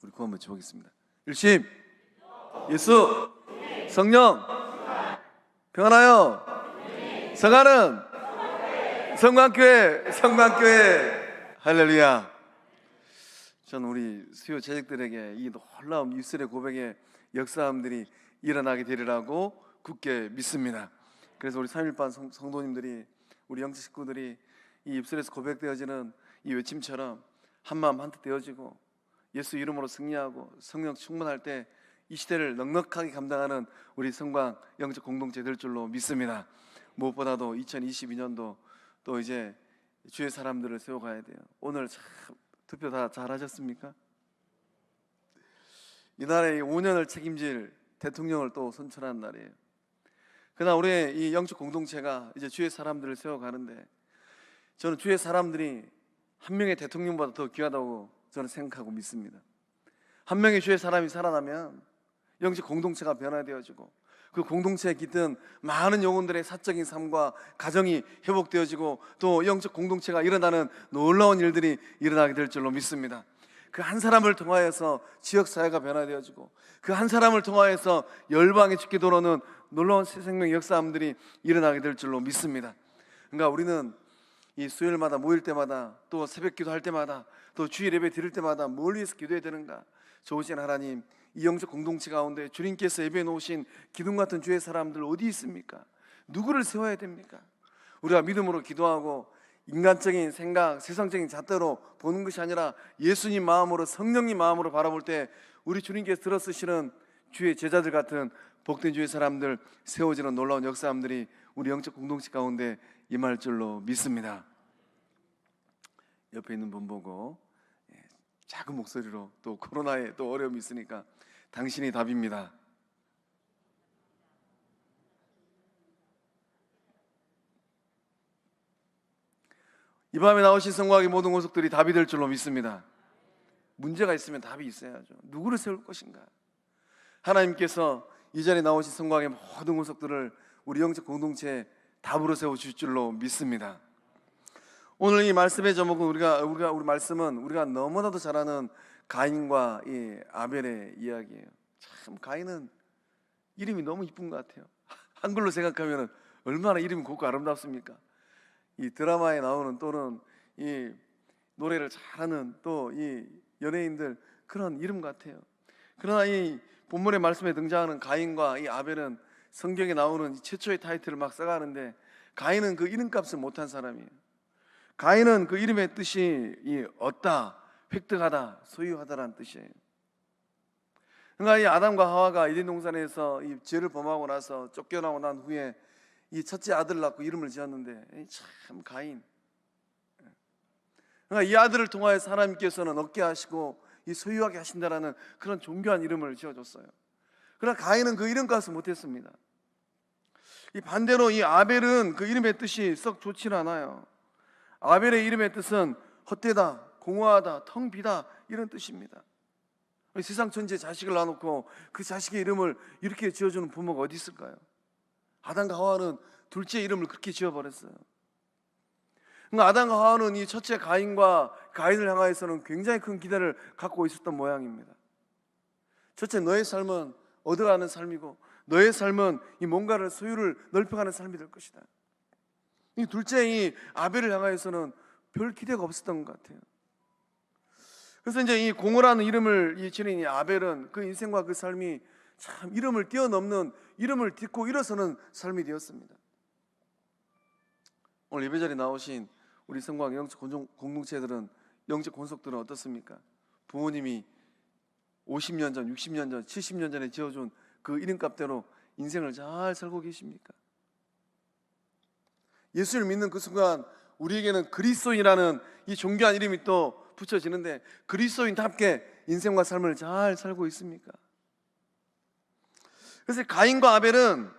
우리 구원 외쳐보겠습니다. 일심 예수 성령 평안하여 성하는 성광교회 할렐루야. 저는 우리 수요 재직들에게 이 놀라운 입술의 고백의 역사함들이 일어나게 되리라고 굳게 믿습니다. 그래서 우리 3.1반 성도님들이, 우리 영적 식구들이 이 입술에서 고백되어지는 이 외침처럼 한마음 한뜻 되어지고 예수 이름으로 승리하고 성령 충만할 때 이 시대를 넉넉하게 감당하는 우리 성광 영적 공동체 될 줄로 믿습니다. 무엇보다도 2022년도 또 이제 주의 사람들을 세워가야 돼요. 오늘 참 투표 다 잘하셨습니까? 이 나라의 5년을 책임질 대통령을 또 선출하는 날이에요. 그러나 우리의 이 영적 공동체가 이제 주의 사람들을 세워가는데, 저는 주의 사람들이 한 명의 대통령보다 더 귀하다고 저는 생각하고 믿습니다. 한 명의 주의 사람이 살아나면 영적 공동체가 변화되어지고 그 공동체에 깃든 많은 영혼들의 사적인 삶과 가정이 회복되어지고 또 영적 공동체가 일어나는 놀라운 일들이 일어나게 될 줄로 믿습니다. 그 한 사람을 통하여서 지역사회가 변화되어지고 그 한 사람을 통하여서 열방에 죽게 돌아오는 놀라운 새 생명 역사함들이 일어나게 될 줄로 믿습니다. 그러니까 우리는 이 수요일마다 모일 때마다 또 새벽 기도할 때마다 또 주일 예배 드릴 때마다 뭘 위해서 기도해야 되는가? 좋으신 하나님, 이 영적 공동체 가운데 주님께서 예배해 놓으신 기둥 같은 주의 사람들 어디 있습니까? 누구를 세워야 됩니까? 우리가 믿음으로 기도하고 인간적인 생각, 세상적인 잣대로 보는 것이 아니라 예수님 마음으로, 성령님 마음으로 바라볼 때 우리 주님께서 들어쓰시는 주의 제자들 같은 복된 주의 사람들 세워지는 놀라운 역사함들이 우리 영적 공동체 가운데 임할 줄로 믿습니다. 옆에 있는 분 보고 작은 목소리로, 또 코로나에 또 어려움이 있으니까 당신이 답입니다. 이 밤에 나오신 성곽의 모든 권속들이 답이 될 줄로 믿습니다. 문제가 있으면 답이 있어야죠. 누구를 세울 것인가? 하나님께서 이 자리에 나오신 성곽의 모든 권속들을 우리 영적 공동체에 답으로 세워주실 줄로 믿습니다. 오늘 이 말씀의 제목은 우리 말씀은 우리가 너무나도 잘 아는 가인과 이 아벨의 이야기예요. 참 가인은 이름이 너무 이쁜 것 같아요. 한글로 생각하면 얼마나 이름이 곱고 아름답습니까? 이 드라마에 나오는 또는 이 노래를 잘하는 또 이 연예인들 그런 이름 같아요. 그러나 이 본문의 말씀에 등장하는 가인과 이 아벨은 성경에 나오는 최초의 타이틀을 막 써가는데, 가인은 그 이름값을 못한 사람이에요. 가인은 그 이름의 뜻이 이 얻다, 획득하다, 소유하다라는 뜻이에요. 그러니까 이 아담과 하와가 에덴 동산에서 이 죄를 범하고 나서 쫓겨나고 난 후에 이 첫째 아들을 낳고 이름을 지었는데 참 가인. 그러니까 이 아들을 통하여 하나님께서는 얻게 하시고 이 소유하게 하신다라는 그런 존귀한 이름을 지어줬어요. 그러나 가인은 그 이름값을 못했습니다. 이 반대로 이 아벨은 그 이름의 뜻이 썩 좋지는 않아요. 아벨의 이름의 뜻은 헛되다, 공허하다, 텅 비다 이런 뜻입니다. 세상 천지에 자식을 낳아놓고 그 자식의 이름을 이렇게 지어주는 부모가 어디 있을까요? 아담과 하와는 둘째 이름을 그렇게 지어버렸어요. 그러니까 아담과 하와는 이 첫째 가인을 향하여서는 굉장히 큰 기대를 갖고 있었던 모양입니다. 첫째, 너의 삶은 얻어가는 삶이고 너의 삶은 이 뭔가를 소유를 넓혀가는 삶이 될 것이다. 이 둘째, 이 아벨을 향하여서는 별 기대가 없었던 것 같아요. 그래서 이제 이 공허라는 이름을 지닌 이 아벨은 그 인생과 그 삶이 참 이름을 뛰어넘는, 이름을 딛고 일어서는 삶이 되었습니다. 오늘 예배자리에 나오신 우리 성광 영적 공동체들은, 영적 권속들은 어떻습니까? 부모님이 50년 전, 60년 전, 70년 전에 지어준 그 이름값대로 인생을 잘 살고 계십니까? 예수를 믿는 그 순간 우리에게는 그리스도인이라는 이 존귀한 이름이 또 붙여지는데, 그리스도인답게 인생과 삶을 잘 살고 있습니까? 그래서 가인과 아벨은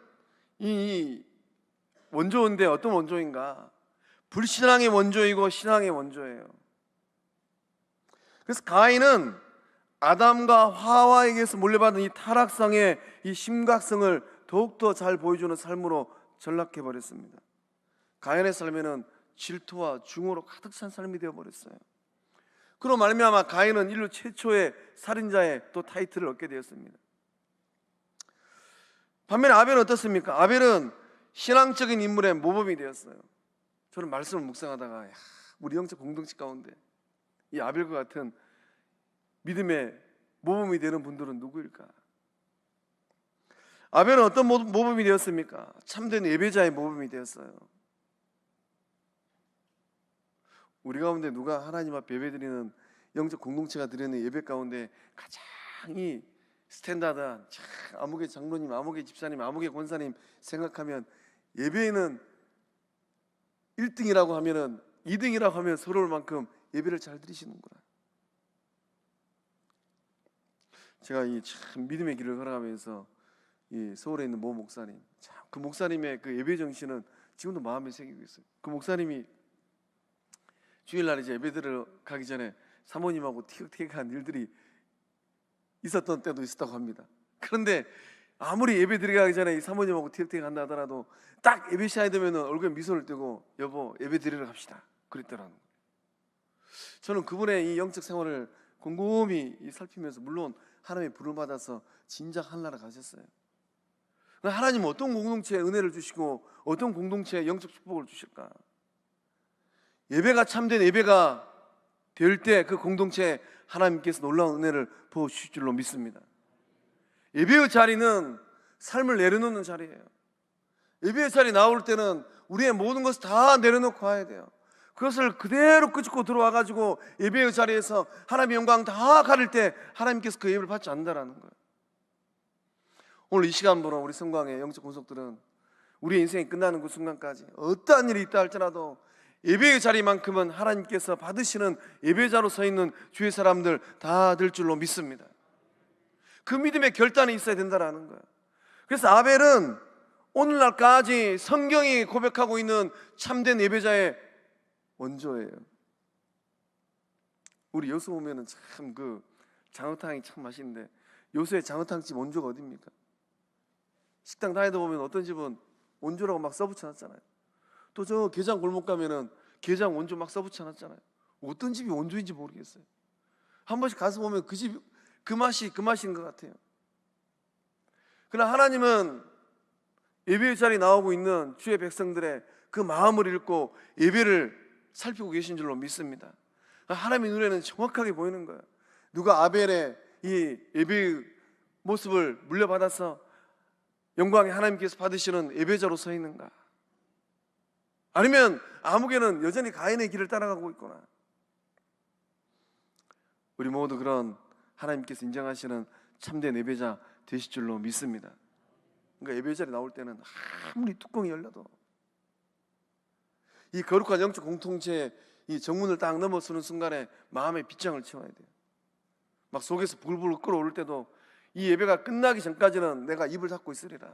이 원조인데 어떤 원조인가? 불신앙의 원조이고 신앙의 원조예요. 그래서 가인은 아담과 하와에게서 물려받은 이 타락성의 이 심각성을 더욱더 잘 보여주는 삶으로 전락해버렸습니다. 가인의 삶에는 질투와 증오로 가득 찬 삶이 되어버렸어요. 그로 말미암아 가인은 인류 최초의 살인자의 또 타이틀을 얻게 되었습니다. 반면에 아벨은 어떻습니까? 아벨은 신앙적인 인물의 모범이 되었어요. 저는 말씀을 묵상하다가 우리 영적 공동체 가운데 이 아벨과 같은 믿음의 모범이 되는 분들은 누구일까? 아벨은 어떤 모범이 되었습니까? 참된 예배자의 모범이 되었어요. 우리 가운데 누가 하나님 앞에 예배드리는 영적 공동체가 드리는 예배 가운데 가장 이 스탠다드한 아무개 장로님, 아무개 집사님, 아무개 권사님 생각하면 예배에는 1등이라고 하면은 2등이라고 하면 서러울 만큼 예배를 잘 드리시는구나. 제가 이 참 믿음의 길을 걸어가면서 이 서울에 있는 모 목사님, 참 그 목사님의 그 예배 정신은 지금도 마음에 새기고 있어요. 그 목사님이 주일날 이제 예배드려 가기 전에 사모님하고 티격태격한 일들이 있었던 때도 있었다고 합니다. 그런데 아무리 예배 드리기 전에 이 사모님하고 티격태격한다 하더라도 딱 예배 시간이 되면 얼굴에 미소를 띠고 여보 예배 드리러 갑시다 그랬더라는 거예요. 저는 그분의 이 영적 생활을 곰곰이 살피면서 물론 하나님의 부름 받아서 진작 하늘나라 가셨어요. 하나님은 어떤 공동체에 은혜를 주시고 어떤 공동체에 영적 축복을 주실까? 예배가 참된 예배가 될 때 그 공동체에 하나님께서 놀라운 은혜를 부어주실 줄로 믿습니다. 예배의 자리는 삶을 내려놓는 자리예요. 예배의 자리 나올 때는 우리의 모든 것을 다 내려놓고 와야 돼요. 그것을 그대로 끄집고 들어와가지고 예배의 자리에서 하나님의 영광 다 가릴 때 하나님께서 그 예배를 받지 않는다는 거예요. 오늘 이 시간부로 우리 성광의 영적 권속들은 우리의 인생이 끝나는 그 순간까지 어떠한 일이 있다 할지라도 예배의 자리만큼은 하나님께서 받으시는 예배자로 서 있는 주의 사람들 다 될 줄로 믿습니다. 그 믿음의 결단이 있어야 된다는 거예요. 그래서 아벨은 오늘날까지 성경이 고백하고 있는 참된 예배자의 원조예요. 우리 여수 오면은 참 그 장어탕이 참 맛있는데 여수의 장어탕집 원조가 어디입니까? 식당 다니다 보면 어떤 집은 원조라고 막 써붙여놨잖아요. 또 저 게장 골목 가면은 게장 원조 막 써붙여놨잖아요. 어떤 집이 원조인지 모르겠어요. 한 번씩 가서 보면 그 집 그 맛인 것 같아요. 그러나 하나님은 예배의 자리에 나오고 있는 주의 백성들의 그 마음을 읽고 예배를 살피고 계신 줄로 믿습니다. 하나님의 눈에는 정확하게 보이는 거예요. 누가 아벨의 이 예배의 모습을 물려받아서 영광의 하나님께서 받으시는 예배자로 서 있는가? 아니면 아무개는 여전히 가인의 길을 따라가고 있거나. 우리 모두 그런 하나님께서 인정하시는 참된 예배자 되실 줄로 믿습니다. 그러니까 예배 자리에 나올 때는 아무리 뚜껑이 열려도 이 거룩한 영적 공동체의 이 정문을 딱 넘어서는 순간에 마음의 빗장을 채워야 돼요. 막 속에서 불불 끓어오를 때도 이 예배가 끝나기 전까지는 내가 입을 닫고 있으리라.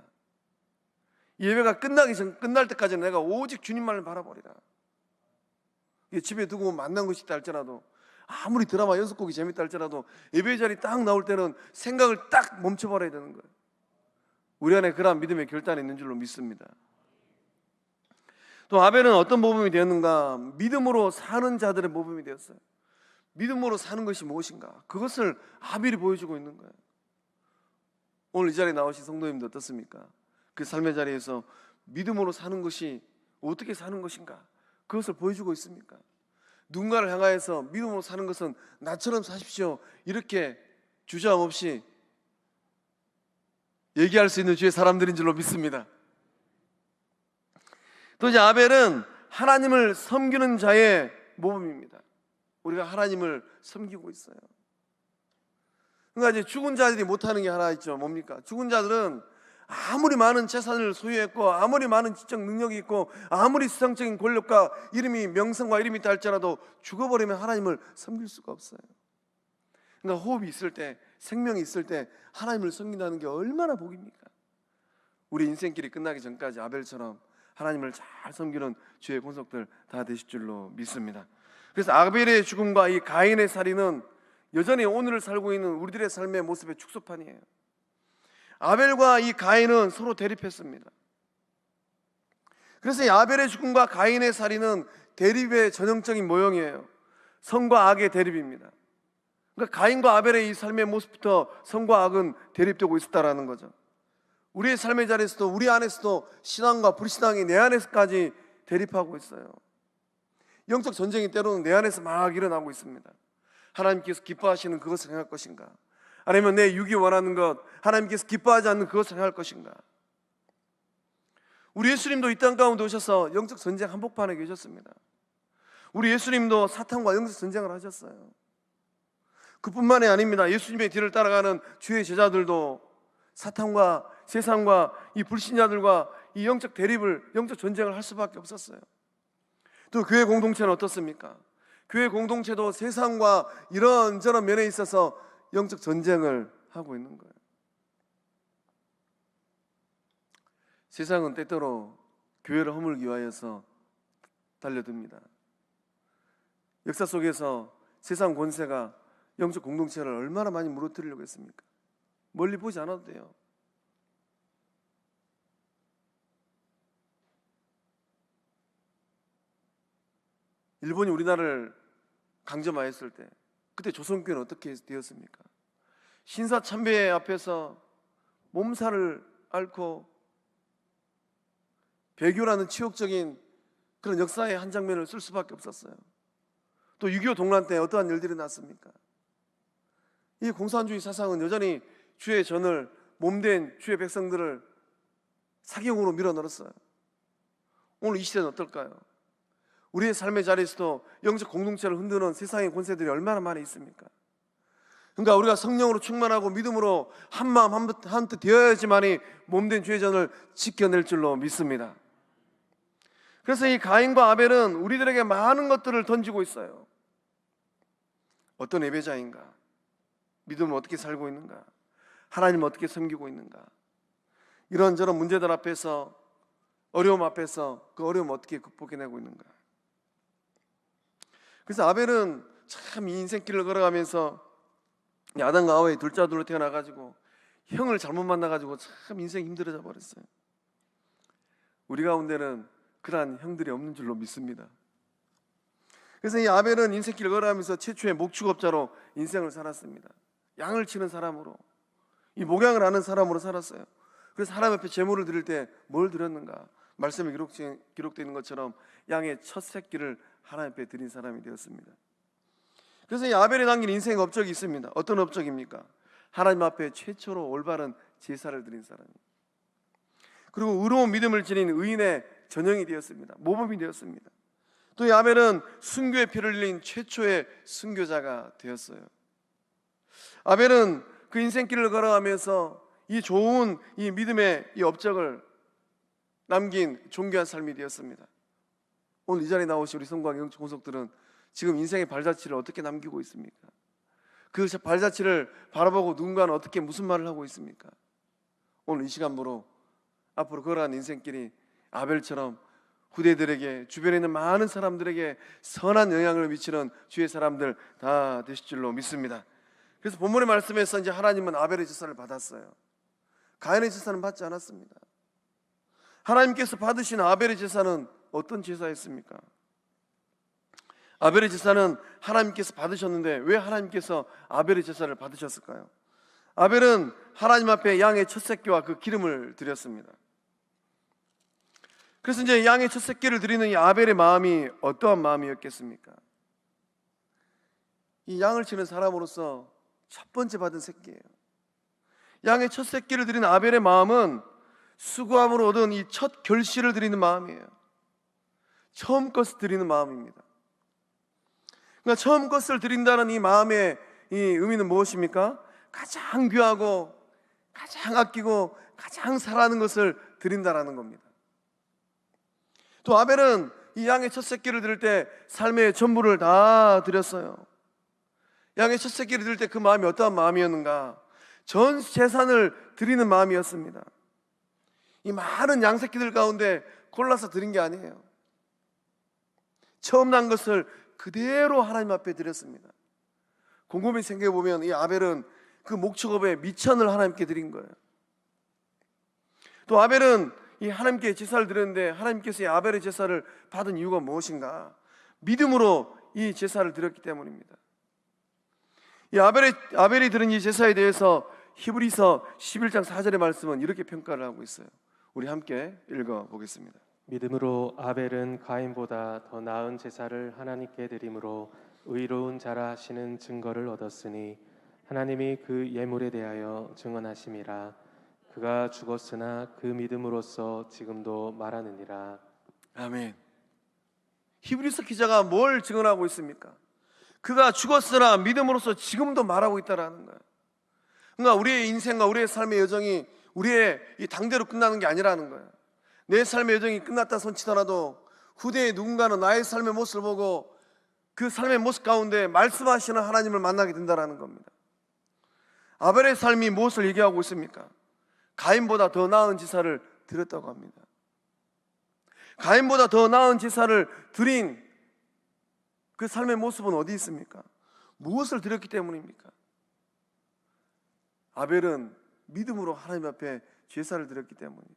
이 예배가 끝날 때까지는 내가 오직 주님만을 바라보리라. 이게 집에 두고 만난 것이 있다 할지라도 아무리 드라마 연속곡이 재밌다 할지라도 예배 자리 딱 나올 때는 생각을 딱 멈춰버려야 되는 거예요. 우리 안에 그러한 믿음의 결단이 있는 줄로 믿습니다. 또 아벨은 어떤 모범이 되었는가? 믿음으로 사는 자들의 모범이 되었어요. 믿음으로 사는 것이 무엇인가? 그것을 아벨이 보여주고 있는 거예요. 오늘 이 자리에 나오신 성도님들 어떻습니까? 그 삶의 자리에서 믿음으로 사는 것이 어떻게 사는 것인가? 그것을 보여주고 있습니까? 누군가를 향하여서 믿음으로 사는 것은 나처럼 사십시오 이렇게 주저함 없이 얘기할 수 있는 주의 사람들인 줄로 믿습니다. 또 이제 아벨은 하나님을 섬기는 자의 모범입니다. 우리가 하나님을 섬기고 있어요. 그러니까 이제 죽은 자들이 못하는 게 하나 있죠. 뭡니까? 죽은 자들은 아무리 많은 재산을 소유했고 아무리 많은 지적 능력이 있고 아무리 세상적인 권력과 이름이 명성과 이름이 있다 할지라도 죽어버리면 하나님을 섬길 수가 없어요. 그러니까 호흡이 있을 때, 생명이 있을 때 하나님을 섬긴다는 게 얼마나 복입니까? 우리 인생길이 끝나기 전까지 아벨처럼 하나님을 잘 섬기는 주의 권속들 다 되실 줄로 믿습니다. 그래서 아벨의 죽음과 이 가인의 살인은 여전히 오늘을 살고 있는 우리들의 삶의 모습의 축소판이에요. 아벨과 이 가인은 서로 대립했습니다. 그래서 이 아벨의 죽음과 가인의 살인은 대립의 전형적인 모형이에요. 선과 악의 대립입니다. 그러니까 가인과 아벨의 이 삶의 모습부터 선과 악은 대립되고 있었다라는 거죠. 우리의 삶의 자리에서도, 우리 안에서도 신앙과 불신앙이 내 안에서까지 대립하고 있어요. 영적 전쟁이 때로는 내 안에서 막 일어나고 있습니다. 하나님께서 기뻐하시는 그것을 행할 것인가? 아니면 내 육이 원하는 것, 하나님께서 기뻐하지 않는 그것을 행할 것인가? 우리 예수님도 이 땅 가운데 오셔서 영적 전쟁 한복판에 계셨습니다. 우리 예수님도 사탄과 영적 전쟁을 하셨어요. 그뿐만이 아닙니다. 예수님의 뒤를 따라가는 주의 제자들도 사탄과 세상과 이 불신자들과 이 영적 대립을, 영적 전쟁을 할 수밖에 없었어요. 또 교회 공동체는 어떻습니까? 교회 공동체도 세상과 이런저런 면에 있어서 영적 전쟁을 하고 있는 거예요. 세상은 때때로 교회를 허물기 위하여서 달려듭니다. 역사 속에서 세상 권세가 영적 공동체를 얼마나 많이 무너뜨리려고 했습니까? 멀리 보지 않아도 돼요. 일본이 우리나라를 강점하였을 때 그때 조선교회는 어떻게 되었습니까? 신사참배 앞에서 몸살을 앓고 배교라는 치욕적인 그런 역사의 한 장면을 쓸 수밖에 없었어요. 또 6.25 동란 때 어떠한 일들이 났습니까? 이 공산주의 사상은 여전히 주의 전을, 몸된 주의 백성들을 사경으로 밀어넣었어요. 오늘 이 시대는 어떨까요? 우리의 삶의 자리에서도 영적 공동체를 흔드는 세상의 권세들이 얼마나 많이 있습니까? 그러니까 우리가 성령으로 충만하고 믿음으로 한마음 한뜻 되어야지만이 몸된 주의 전을 지켜낼 줄로 믿습니다. 그래서 이 가인과 아벨은 우리들에게 많은 것들을 던지고 있어요. 어떤 예배자인가? 믿음을 어떻게 살고 있는가? 하나님을 어떻게 섬기고 있는가? 이런저런 문제들 앞에서, 어려움 앞에서 그 어려움 어떻게 극복해내고 있는가? 그래서 아벨은 참 이 인생길을 걸어가면서 아담과 하와의 둘째 아들로 태어나가지고 형을 잘못 만나가지고 참 인생이 힘들어져 버렸어요. 우리 가운데는 그러한 형들이 없는 줄로 믿습니다. 그래서 이 아벨은 인생길을 걸어가면서 최초의 목축업자로 인생을 살았습니다. 양을 치는 사람으로, 이 목양을 하는 사람으로 살았어요. 그래서 하나님 앞에 제물을 드릴 때 뭘 드렸는가? 말씀에 기록되어 있는 것처럼 양의 첫 새끼를 하나님 앞에 드린 사람이 되었습니다. 그래서 이 아벨이 남긴 인생의 업적이 있습니다. 어떤 업적입니까? 하나님 앞에 최초로 올바른 제사를 드린 사람입니다. 그리고 의로운 믿음을 지닌 의인의 전형이 되었습니다. 모범이 되었습니다. 또 이 아벨은 순교의 피를 흘린 최초의 순교자가 되었어요. 아벨은 그 인생길을 걸어가면서 이 좋은 이 믿음의 이 업적을 남긴 존귀한 삶이 되었습니다. 오늘 이 자리에 나오신 우리 성광 영적 권속들은 지금 인생의 발자취를 어떻게 남기고 있습니까? 그 발자취를 바라보고 누군가는 어떻게 무슨 말을 하고 있습니까? 오늘 이 시간으로 앞으로 걸어가는 인생길이 아벨처럼 후대들에게, 주변에 있는 많은 사람들에게 선한 영향을 미치는 주의 사람들 다 되실 줄로 믿습니다. 그래서 본문의 말씀에서 이제 하나님은 아벨의 제사를 받았어요. 가인의 제사는 받지 않았습니다. 하나님께서 받으신 아벨의 제사는 어떤 제사였습니까? 아벨의 제사는 하나님께서 받으셨는데 왜 하나님께서 아벨의 제사를 받으셨을까요? 아벨은 하나님 앞에 양의 첫 새끼와 그 기름을 드렸습니다. 그래서 이제 양의 첫 새끼를 드리는 이 아벨의 마음이 어떠한 마음이었겠습니까? 이 양을 치는 사람으로서 첫 번째 받은 새끼예요. 양의 첫 새끼를 드리는 아벨의 마음은 수고함으로 얻은 이 첫 결실을 드리는 마음이에요. 처음 것을 드리는 마음입니다. 그러니까 처음 것을 드린다는 이 마음의 이 의미는 무엇입니까? 가장 귀하고 가장 아끼고 가장 사랑하는 것을 드린다라는 겁니다. 또 아벨은 이 양의 첫 새끼를 드릴 때 삶의 전부를 다 드렸어요. 양의 첫 새끼를 드릴 때 그 마음이 어떠한 마음이었는가? 전 재산을 드리는 마음이었습니다. 이 많은 양 새끼들 가운데 골라서 드린 게 아니에요. 처음 난 것을 그대로 하나님 앞에 드렸습니다. 곰곰이 생각해보면 이 아벨은 그 목축업의 미천을 하나님께 드린 거예요. 또 아벨은 이 하나님께 제사를 드렸는데 하나님께서 이 아벨의 제사를 받은 이유가 무엇인가? 믿음으로 이 제사를 드렸기 때문입니다. 이 아벨이 드린 이 제사에 대해서 히브리서 11장 4절의 말씀은 이렇게 평가를 하고 있어요. 우리 함께 읽어보겠습니다. 믿음으로 아벨은 가인보다 더 나은 제사를 하나님께 드림으로 의로운 자라 하시는 증거를 얻었으니 하나님이 그 예물에 대하여 증언하심이라. 그가 죽었으나 그 믿음으로써 지금도 말하느니라. 아멘. 히브리서 기자가 뭘 증언하고 있습니까? 그가 죽었으나 믿음으로써 지금도 말하고 있다라는 거예요. 그러니까 우리의 인생과 우리의 삶의 여정이 우리의 이 당대로 끝나는 게 아니라는 거예요. 내 삶의 여정이 끝났다 손치더라도 후대에 누군가는 나의 삶의 모습을 보고 그 삶의 모습 가운데 말씀하시는 하나님을 만나게 된다는 겁니다. 아벨의 삶이 무엇을 얘기하고 있습니까? 가인보다 더 나은 제사를 드렸다고 합니다. 가인보다 더 나은 제사를 드린 그 삶의 모습은 어디 있습니까? 무엇을 드렸기 때문입니까? 아벨은 믿음으로 하나님 앞에 제사를 드렸기 때문입니다.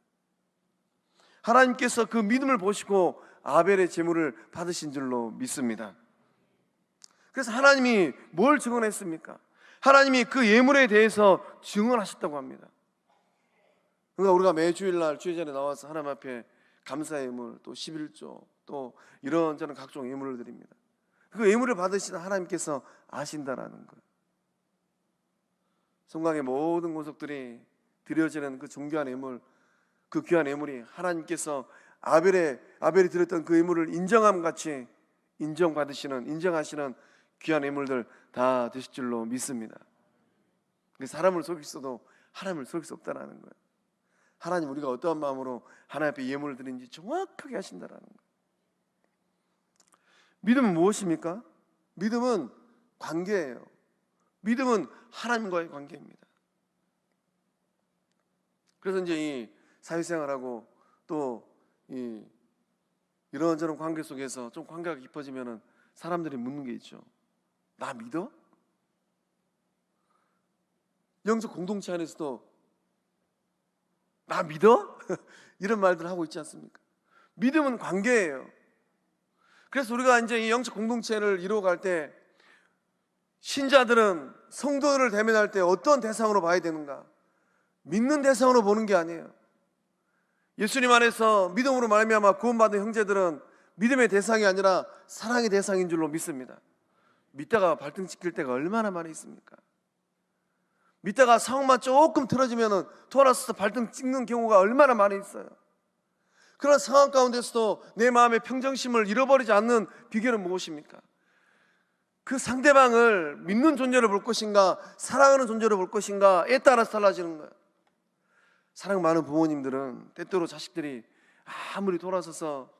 하나님께서 그 믿음을 보시고 아벨의 제물을 받으신 줄로 믿습니다. 그래서 하나님이 뭘 증언했습니까? 하나님이 그 예물에 대해서 증언하셨다고 합니다. 그러니까 우리가 매 주일날 주일전에 나와서 하나님 앞에 감사의 예물, 또 11조, 또 이런저런 각종 예물을 드립니다. 그 예물을 받으신 하나님께서 아신다라는 거예요. 성곽의 모든 권속들이 드려지는 그 존귀한 예물, 그 귀한 예물이 하나님께서 아벨이 드렸던 그 예물을 인정함같이 인정하시는 귀한 예물들 다 되실 줄로 믿습니다. 사람을 속일 수도 하나님을 속일 수 없다는 거예요. 하나님 우리가 어떠한 마음으로 하나님 앞에 예물을 드리는지 정확하게 하신다는 거예요. 믿음은 무엇입니까? 믿음은 관계예요. 믿음은 하나님과의 관계입니다. 그래서 이제 이 사회생활하고 또 이런저런 관계 속에서 좀 관계가 깊어지면은 사람들이 묻는 게 있죠. 나 믿어? 영적 공동체 안에서도 나 믿어? 이런 말들 하고 있지 않습니까? 믿음은 관계예요. 그래서 우리가 이제 이 영적 공동체를 이루어갈 때 신자들은 성도들을 대면할 때 어떤 대상으로 봐야 되는가? 믿는 대상으로 보는 게 아니에요. 예수님 안에서 믿음으로 말미암아 구원받은 형제들은 믿음의 대상이 아니라 사랑의 대상인 줄로 믿습니다. 믿다가 발등 찍힐 때가 얼마나 많이 있습니까? 믿다가 상황만 조금 틀어지면 돌아서서 발등 찍는 경우가 얼마나 많이 있어요. 그런 상황 가운데서도 내 마음의 평정심을 잃어버리지 않는 비결은 무엇입니까? 그 상대방을 믿는 존재로 볼 것인가 사랑하는 존재로 볼 것인가에 따라서 달라지는 거예요. 사랑 많은 부모님들은 때때로 자식들이 아무리 돌아서서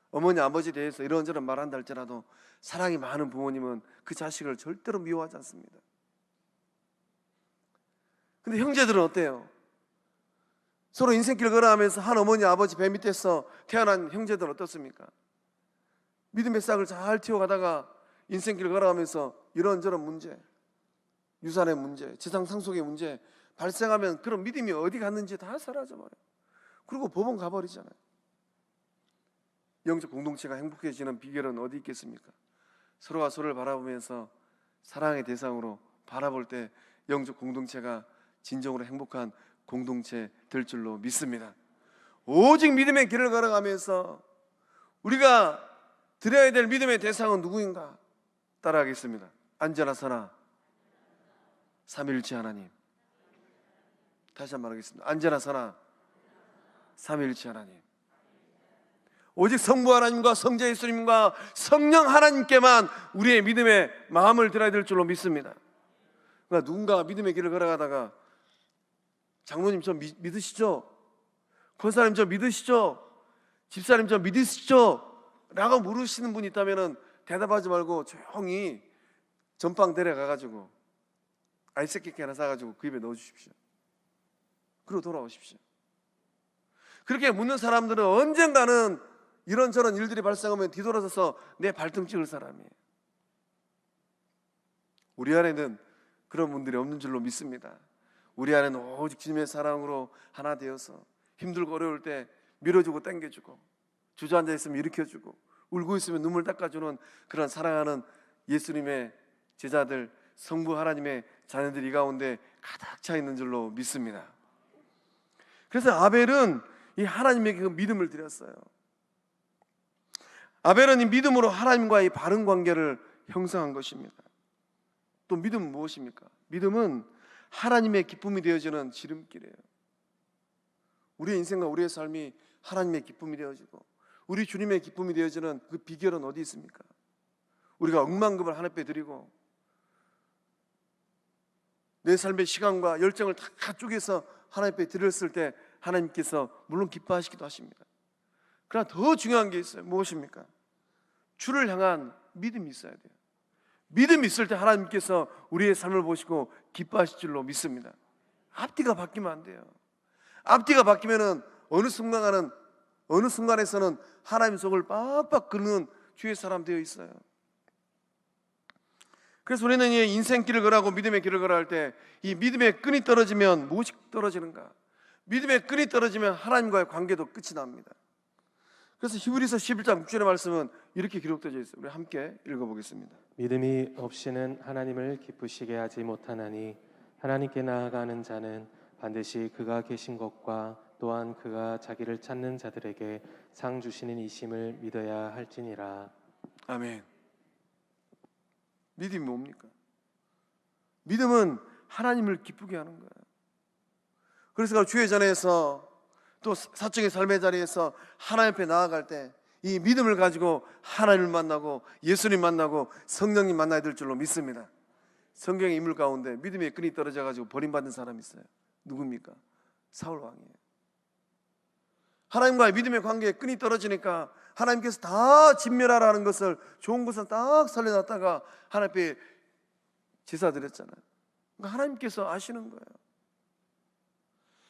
어머니 아버지에 대해서 이런저런 말한다 할지라도 사랑이 많은 부모님은 그 자식을 절대로 미워하지 않습니다. 근데 형제들은 어때요? 서로 인생길 걸어가면서 한 어머니 아버지 배 밑에서 태어난 형제들은 어떻습니까? 믿음의 싹을 잘 틔워가다가 인생길 걸어가면서 이런저런 문제, 유산의 문제, 재산 상속의 문제 발생하면 그런 믿음이 어디 갔는지 다 사라져버려요. 그리고 법원 가버리잖아요. 영적 공동체가 행복해지는 비결은 어디 있겠습니까? 서로가 서로를 바라보면서 사랑의 대상으로 바라볼 때 영적 공동체가 진정으로 행복한 공동체 될 줄로 믿습니다. 오직 믿음의 길을 걸어가면서 우리가 드려야 될 믿음의 대상은 누구인가? 따라하겠습니다. 앉아라 서라 삼위일체 하나님. 다시 한번 하겠습니다. 앉아라 서라 삼위일체 하나님. 오직 성부 하나님과 성자 예수님과 성령 하나님께만 우리의 믿음의 마음을 드려야 될 줄로 믿습니다. 그러니까 누군가 믿음의 길을 걸어가다가 장로님 저 믿으시죠? 권사님 저 믿으시죠? 집사님 저 믿으시죠? 라고 물으시는 분이 있다면 대답하지 말고 조용히 전빵 데려가가지고 아이스케이크 하나 사가지고 그 입에 넣어주십시오. 그리고 돌아오십시오. 그렇게 묻는 사람들은 언젠가는 이런저런 일들이 발생하면 뒤돌아서서 내 발등 찍을 사람이에요. 우리 안에는 그런 분들이 없는 줄로 믿습니다. 우리 안에는 오직 주님의 사랑으로 하나 되어서 힘들고 어려울 때 밀어주고 당겨주고 주저앉아 있으면 일으켜주고 울고 있으면 눈물 닦아주는 그런 사랑하는 예수님의 제자들, 성부 하나님의 자녀들이 이 가운데 가득 차 있는 줄로 믿습니다. 그래서 아벨은 이 하나님에게 그 믿음을 드렸어요. 아벨은 이 믿음으로 하나님과의 바른 관계를 형성한 것입니다. 또 믿음은 무엇입니까? 믿음은 하나님의 기쁨이 되어지는 지름길이에요. 우리의 인생과 우리의 삶이 하나님의 기쁨이 되어지고 우리 주님의 기쁨이 되어지는 그 비결은 어디 있습니까? 우리가 억만금을 하나님께 드리고 내 삶의 시간과 열정을 다 쪼개서 하나님께 드렸을 때 하나님께서 물론 기뻐하시기도 하십니다. 그러나 더 중요한 게 있어요. 무엇입니까? 주를 향한 믿음이 있어야 돼요. 믿음이 있을 때 하나님께서 우리의 삶을 보시고 기뻐하실 줄로 믿습니다. 앞뒤가 바뀌면 안 돼요. 앞뒤가 바뀌면은 어느 순간에서는 하나님 속을 빡빡 끓는 주의 사람 되어 있어요. 그래서 우리는 이 인생길을 걸어가고 믿음의 길을 걸어갈 때 이 믿음의 끈이 떨어지면 무엇이 떨어지는가? 믿음의 끈이 떨어지면 하나님과의 관계도 끝이 납니다. 그래서 히브리서 11장 6절의 말씀은 이렇게 기록되어 있어요. 우리 함께 읽어보겠습니다. 믿음이 없이는 하나님을 기쁘시게 하지 못하나니 하나님께 나아가는 자는 반드시 그가 계신 것과 또한 그가 자기를 찾는 자들에게 상 주시는 이심을 믿어야 할지니라. 아멘. 믿음이 뭡니까? 믿음은 하나님을 기쁘게 하는 거예요. 그래서 주의 전에서 또 사적인 삶의 자리에서 하나님 앞에 나아갈 때 이 믿음을 가지고 하나님을 만나고 예수님 만나고 성령님 만나야 될 줄로 믿습니다. 성경의 인물 가운데 믿음의 끈이 떨어져 가지고 버림받은 사람이 있어요. 누굽니까? 사울 왕이에요. 하나님과의 믿음의 관계에 끈이 떨어지니까 하나님께서 다 진멸하라는 것을 좋은 것은 딱 살려놨다가 하나님 앞에 제사 드렸잖아요. 그러니까 하나님께서 아시는 거예요.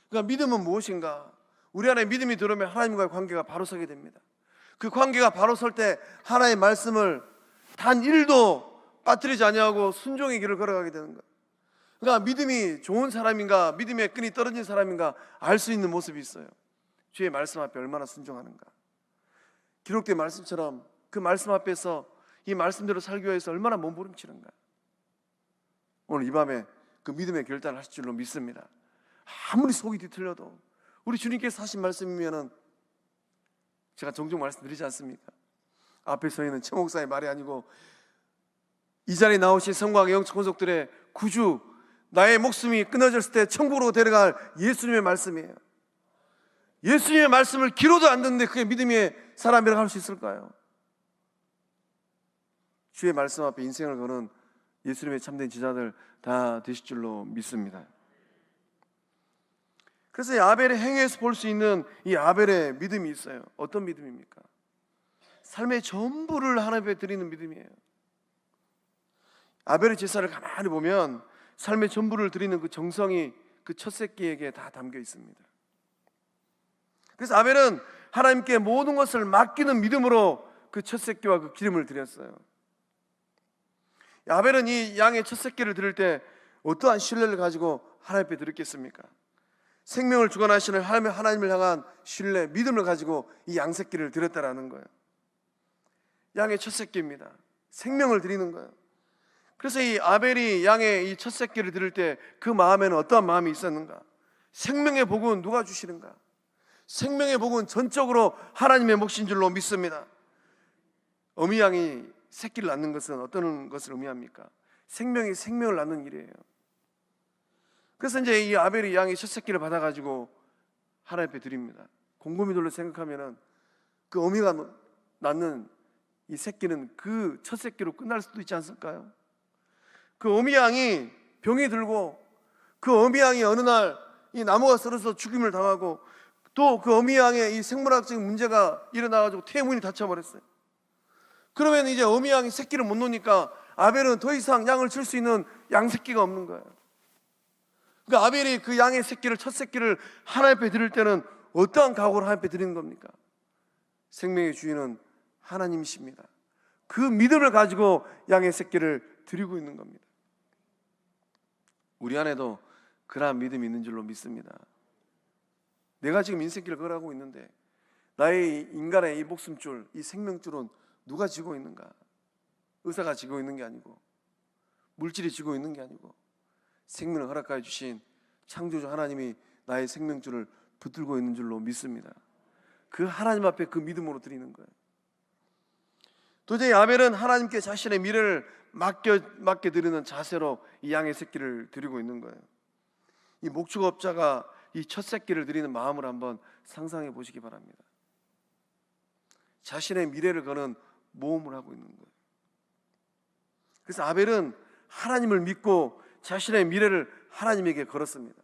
그러니까 믿음은 무엇인가? 우리 안에 믿음이 들어오면 하나님과의 관계가 바로 서게 됩니다. 그 관계가 바로 설 때 하나님의 말씀을 단 1도 빠뜨리지 아니하고 순종의 길을 걸어가게 되는 거예요. 그러니까 믿음이 좋은 사람인가, 믿음의 끈이 떨어진 사람인가 알 수 있는 모습이 있어요. 주의 말씀 앞에 얼마나 순종하는가. 기록된 말씀처럼 그 말씀 앞에서 이 말씀대로 살기 위해서 얼마나 몸부림치는가. 오늘 이 밤에 그 믿음의 결단을 하실 줄로 믿습니다. 아무리 속이 뒤틀려도 우리 주님께서 하신 말씀이면은 제가 종종 말씀드리지 않습니까? 앞에 서 있는 최 목사의 말이 아니고 이 자리에 나오신 성곽의 영적 권속들의 구주, 나의 목숨이 끊어졌을 때 천국으로 데려갈 예수님의 말씀이에요. 예수님의 말씀을 귀로도 안 듣는데 그게 믿음의 사람이라고 할 수 있을까요? 주의 말씀 앞에 인생을 거는 예수님의 참된 제자들 다 되실 줄로 믿습니다. 그래서 이 아벨의 행위에서 볼 수 있는 이 아벨의 믿음이 있어요. 어떤 믿음입니까? 삶의 전부를 하나님께 드리는 믿음이에요. 아벨의 제사를 가만히 보면 삶의 전부를 드리는 그 정성이 그 첫 새끼에게 다 담겨 있습니다. 그래서 아벨은 하나님께 모든 것을 맡기는 믿음으로 그 첫 새끼와 그 기름을 드렸어요. 아벨은 이 양의 첫 새끼를 드릴 때 어떠한 신뢰를 가지고 하나님 앞에 드렸겠습니까? 생명을 주관하시는 하나님을 향한 신뢰, 믿음을 가지고 이 양 새끼를 드렸다라는 거예요. 양의 첫 새끼입니다. 생명을 드리는 거예요. 그래서 이 아벨이 양의 이 첫 새끼를 드릴 때 그 마음에는 어떠한 마음이 있었는가? 생명의 복은 누가 주시는가? 생명의 복은 전적으로 하나님의 몫인 줄로 믿습니다. 어미 양이 새끼를 낳는 것은 어떤 것을 의미합니까? 생명이 생명을 낳는 일이에요. 그래서 이제 이 아벨이 양의 첫 새끼를 받아가지고 하나님 앞에 드립니다. 곰곰이 돌려 생각하면은 그 어미가 낳는 이 새끼는 그 첫 새끼로 끝날 수도 있지 않을까요? 그 어미 양이 병이 들고 그 어미 양이 어느 날 이 나무가 썰어서 죽임을 당하고 또 그 어미 양의 이 생물학적인 문제가 일어나가지고 태문이 닫혀버렸어요. 그러면 이제 어미 양이 새끼를 못 놓으니까 아벨은 더 이상 양을 칠 수 있는 양 새끼가 없는 거예요. 그러니까 아벨이 그 양의 새끼를 첫 새끼를 하나님 앞에 드릴 때는 어떠한 각오를 하나님 앞에 드리는 겁니까? 생명의 주인은 하나님이십니다. 그 믿음을 가지고 양의 새끼를 드리고 있는 겁니다. 우리 안에도 그러한 믿음이 있는 줄로 믿습니다. 내가 지금 인생길을 걸어가고 있는데 나의 인간의 이 목숨줄, 이 생명줄은 누가 지고 있는가? 의사가 지고 있는 게 아니고 물질이 지고 있는 게 아니고 생명을 허락하여 주신 창조주 하나님이 나의 생명줄을 붙들고 있는 줄로 믿습니다. 그 하나님 앞에 그 믿음으로 드리는 거예요. 도저히 아벨은 하나님께 자신의 미래를 맡겨 드리는 자세로 이 양의 새끼를 드리고 있는 거예요. 이 목축업자가 이 첫 새끼를 드리는 마음을 한번 상상해 보시기 바랍니다. 자신의 미래를 거는 모험을 하고 있는 거예요. 그래서 아벨은 하나님을 믿고 자신의 미래를 하나님에게 걸었습니다.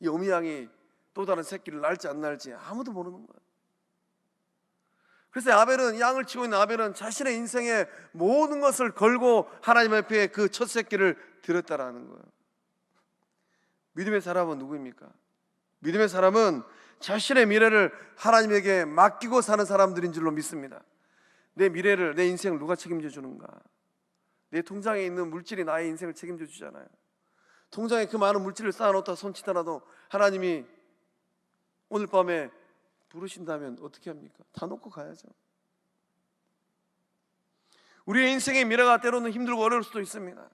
이 어미 양이 또 다른 새끼를 낳을지 안 낳을지 아무도 모르는 거예요. 그래서 아벨은, 양을 치고 있는 아벨은 자신의 인생의 모든 것을 걸고 하나님 앞에 그 첫 새끼를 드렸다라는 거예요. 믿음의 사람은 누구입니까? 믿음의 사람은 자신의 미래를 하나님에게 맡기고 사는 사람들인 줄로 믿습니다. 내 미래를, 내 인생을 누가 책임져 주는가? 내 통장에 있는 물질이 나의 인생을 책임져 주잖아요. 통장에 그 많은 물질을 쌓아놓다 손치더라도 하나님이 오늘 밤에 부르신다면 어떻게 합니까? 다 놓고 가야죠. 우리의 인생의 미래가 때로는 힘들고 어려울 수도 있습니다.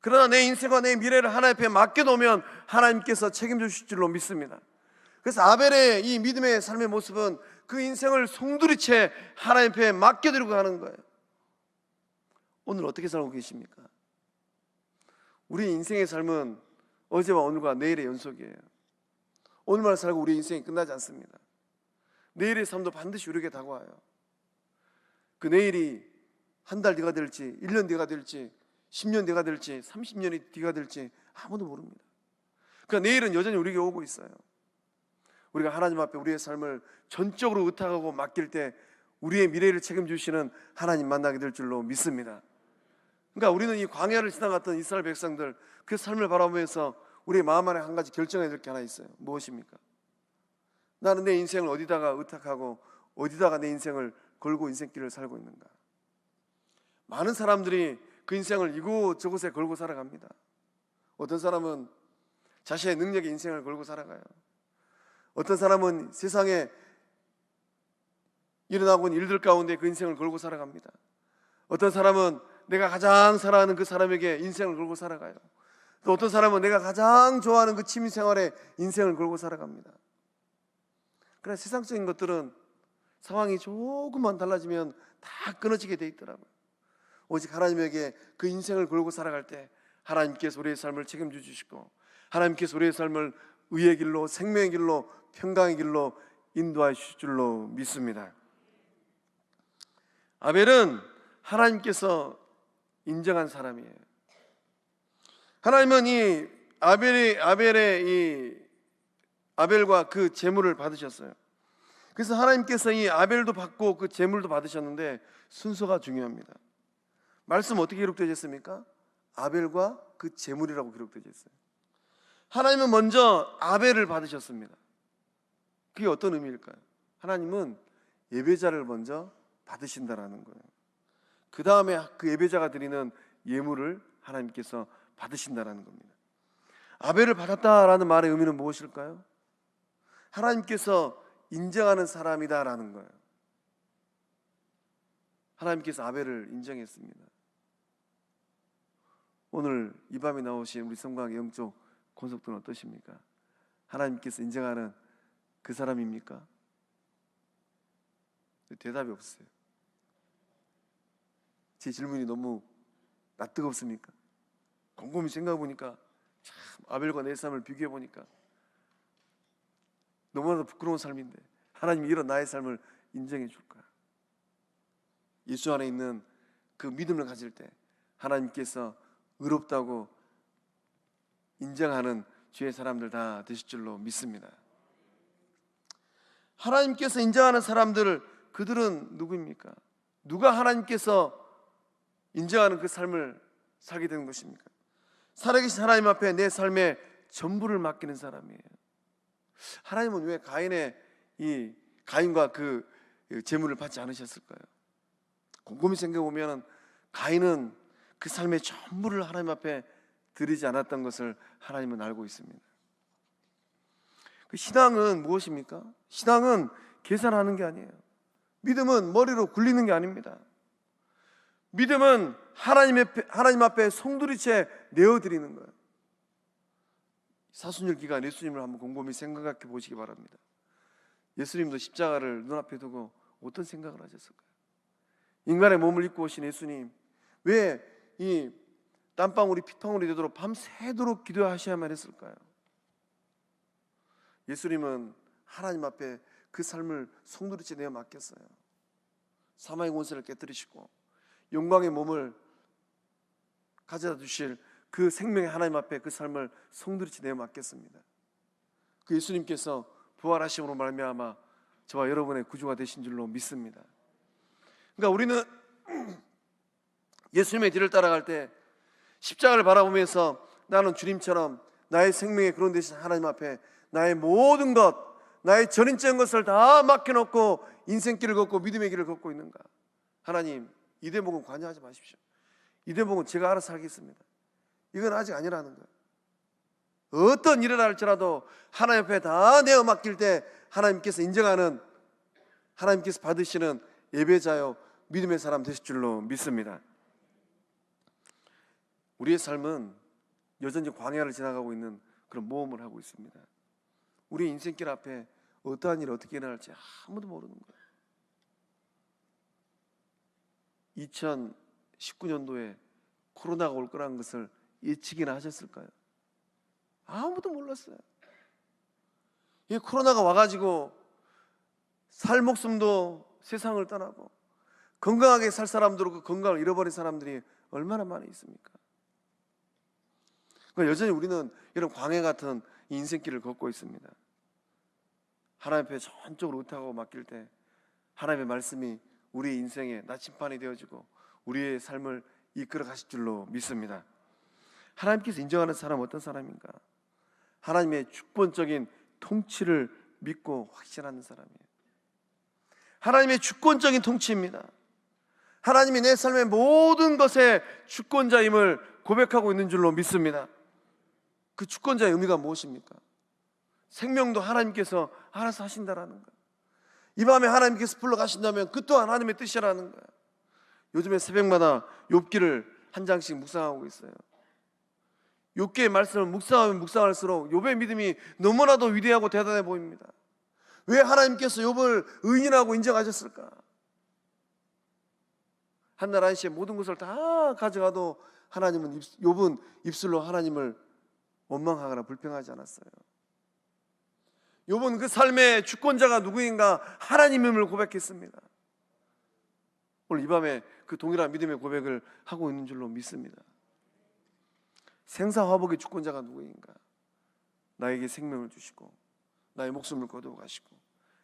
그러나 내 인생과 내 미래를 하나님 앞에 맡겨놓으면 하나님께서 책임져 주실 줄로 믿습니다. 그래서 아벨의 이 믿음의 삶의 모습은 그 인생을 송두리째 하나님 앞에 맡겨드리고 가는 거예요. 오늘 어떻게 살고 계십니까? 우리 인생의 삶은 어제와 오늘과 내일의 연속이에요. 오늘만 살고 우리 인생이 끝나지 않습니다. 내일의 삶도 반드시 우리에게 다가와요. 그 내일이 한 달 뒤가 될지 1년 뒤가 될지 10년 뒤가 될지 30년이 뒤가 될지 아무도 모릅니다. 그러니까 내일은 여전히 우리에게 오고 있어요. 우리가 하나님 앞에 우리의 삶을 전적으로 의탁하고 맡길 때 우리의 미래를 책임주시는 하나님 만나게 될 줄로 믿습니다. 그러니까 우리는 이 광야를 지나갔던 이스라엘 백성들 그 삶을 바라보면서 우리의 마음 안에 한 가지 결정해야 될 게 하나 있어요. 무엇입니까? 나는 내 인생을 어디다가 의탁하고 어디다가 내 인생을 걸고 인생길을 살고 있는가? 많은 사람들이 그 인생을 이곳저곳에 걸고 살아갑니다. 어떤 사람은 자신의 능력에 인생을 걸고 살아가요. 어떤 사람은 세상에 일어나고 있는 일들 가운데 그 인생을 걸고 살아갑니다. 어떤 사람은 내가 가장 사랑하는 그 사람에게 인생을 걸고 살아가요. 또 어떤 사람은 내가 가장 좋아하는 그 취미생활에 인생을 걸고 살아갑니다. 그러나 세상적인 것들은 상황이 조금만 달라지면 다 끊어지게 돼 있더라고요. 오직 하나님에게 그 인생을 걸고 살아갈 때 하나님께서 우리의 삶을 책임져 주시고 하나님께서 우리의 삶을 의의 길로, 생명의 길로, 평강의 길로 인도하실 줄로 믿습니다. 아벨은 하나님께서 인정한 사람이에요. 하나님은 이 아벨과 그 제물을 받으셨어요. 그래서 하나님께서 이 아벨도 받고 그 제물도 받으셨는데 순서가 중요합니다. 말씀 어떻게 기록되어 있습니까? 아벨과 그 제물이라고 기록되어 있어요. 하나님은 먼저 아벨을 받으셨습니다. 그게 어떤 의미일까요? 하나님은 예배자를 먼저 받으신다라는 거예요. 그 다음에 그 예배자가 드리는 예물을 하나님께서 받으신다라는 겁니다. 아벨을 받았다라는 말의 의미는 무엇일까요? 하나님께서 인정하는 사람이다라는 거예요. 하나님께서 아벨을 인정했습니다. 오늘 이 밤에 나오신 우리 성곽의 영적 권속들은 어떠십니까? 하나님께서 인정하는 그 사람입니까? 대답이 없어요. 제 질문이 너무 낯뜨겁습니까? 곰곰이 생각해 보니까 참 아벨과 내 삶을 비교해 보니까 너무나도 부끄러운 삶인데 하나님이 이런 나의 삶을 인정해 줄까? 예수 안에 있는 그 믿음을 가질 때 하나님께서 의롭다고 인정하는 주의 사람들 다 되실 줄로 믿습니다. 하나님께서 인정하는 사람들, 그들은 누구입니까? 누가 하나님께서 인정하는 그 삶을 살게 되는 것입니까? 살아계신 하나님 앞에 내 삶의 전부를 맡기는 사람이에요. 하나님은 왜 가인과 그 제물을 받지 않으셨을까요? 곰곰이 생각해 보면 가인은 그 삶의 전부를 하나님 앞에 드리지 않았던 것을 하나님은 알고 있습니다. 그 신앙은 무엇입니까? 신앙은 계산하는 게 아니에요. 믿음은 머리로 굴리는 게 아닙니다. 믿음은 하나님 앞에 송두리째 내어드리는 거예요. 사순절 기간 예수님을 한번 곰곰이 생각해 보시기 바랍니다. 예수님도 십자가를 눈앞에 두고 어떤 생각을 하셨을까요? 인간의 몸을 입고 오신 예수님, 왜 이 땀방울이 핏방울이 되도록 밤새도록 기도하셔야만 했을까요? 예수님은 하나님 앞에 그 삶을 송두리째 내어 맡겼어요. 사망의 권세를 깨뜨리시고 영광의 몸을 가져다 주실 그 생명의 하나님 앞에 그 삶을 송두리째 내어 맡겼습니다. 그 예수님께서 부활하심으로 말미암아 저와 여러분의 구주가 되신 줄로 믿습니다. 그러니까 우리는 예수님의 뒤를 따라갈 때 십자가를 바라보면서 나는 주님처럼 나의 생명의 그런 대신 하나님 앞에 나의 모든 것, 나의 전인적인 것을 다 맡겨놓고 인생길을 걷고 믿음의 길을 걷고 있는가? 하나님, 이 대목은 관여하지 마십시오. 이 대목은 제가 알아서 하겠습니다. 이건 아직 아니라는 거예요. 어떤 일을 할지라도 하나님 앞에 다 내어 맡길 때 하나님께서 인정하는, 하나님께서 받으시는 예배자요 믿음의 사람 되실 줄로 믿습니다. 우리의 삶은 여전히 광야를 지나가고 있는 그런 모험을 하고 있습니다. 우리 인생길 앞에 어떠한 일이 어떻게 일어날지 아무도 모르는 거예요. 2019년도에 코로나가 올 거라는 것을 예측이나 하셨을까요? 아무도 몰랐어요. 이 코로나가 와가지고 살 목숨도 세상을 떠나고 건강하게 살 사람들도 그 건강을 잃어버린 사람들이 얼마나 많이 있습니까? 그러니까 여전히 우리는 이런 광야 같은 인생길을 걷고 있습니다. 하나님 앞에 전적으로 의탁하고 맡길 때 하나님의 말씀이 우리의 인생의 나침반이 되어지고 우리의 삶을 이끌어 가실 줄로 믿습니다. 하나님께서 인정하는 사람은 어떤 사람인가? 하나님의 주권적인 통치를 믿고 확신하는 사람이에요. 하나님의 주권적인 통치입니다. 하나님이 내 삶의 모든 것의 주권자임을 고백하고 있는 줄로 믿습니다. 그 주권자의 의미가 무엇입니까? 생명도 하나님께서 알아서 하신다라는 거예요. 이 밤에 하나님께서 불러가신다면 그 또한 하나님의 뜻이라는 거예요. 요즘에 새벽마다 욥기를 한 장씩 묵상하고 있어요. 욥기의 말씀을 묵상하면 묵상할수록 욥의 믿음이 너무나도 위대하고 대단해 보입니다. 왜 하나님께서 욥을 의인이라고 인정하셨을까? 한날 한시에 모든 것을 다 가져가도 하나님은 욥은 입술로 하나님을 원망하거나 불평하지 않았어요. 욥은 그 삶의 주권자가 누구인가 하나님임을 고백했습니다. 오늘 이 밤에 그 동일한 믿음의 고백을 하고 있는 줄로 믿습니다. 생사화복의 주권자가 누구인가? 나에게 생명을 주시고 나의 목숨을 거두어 가시고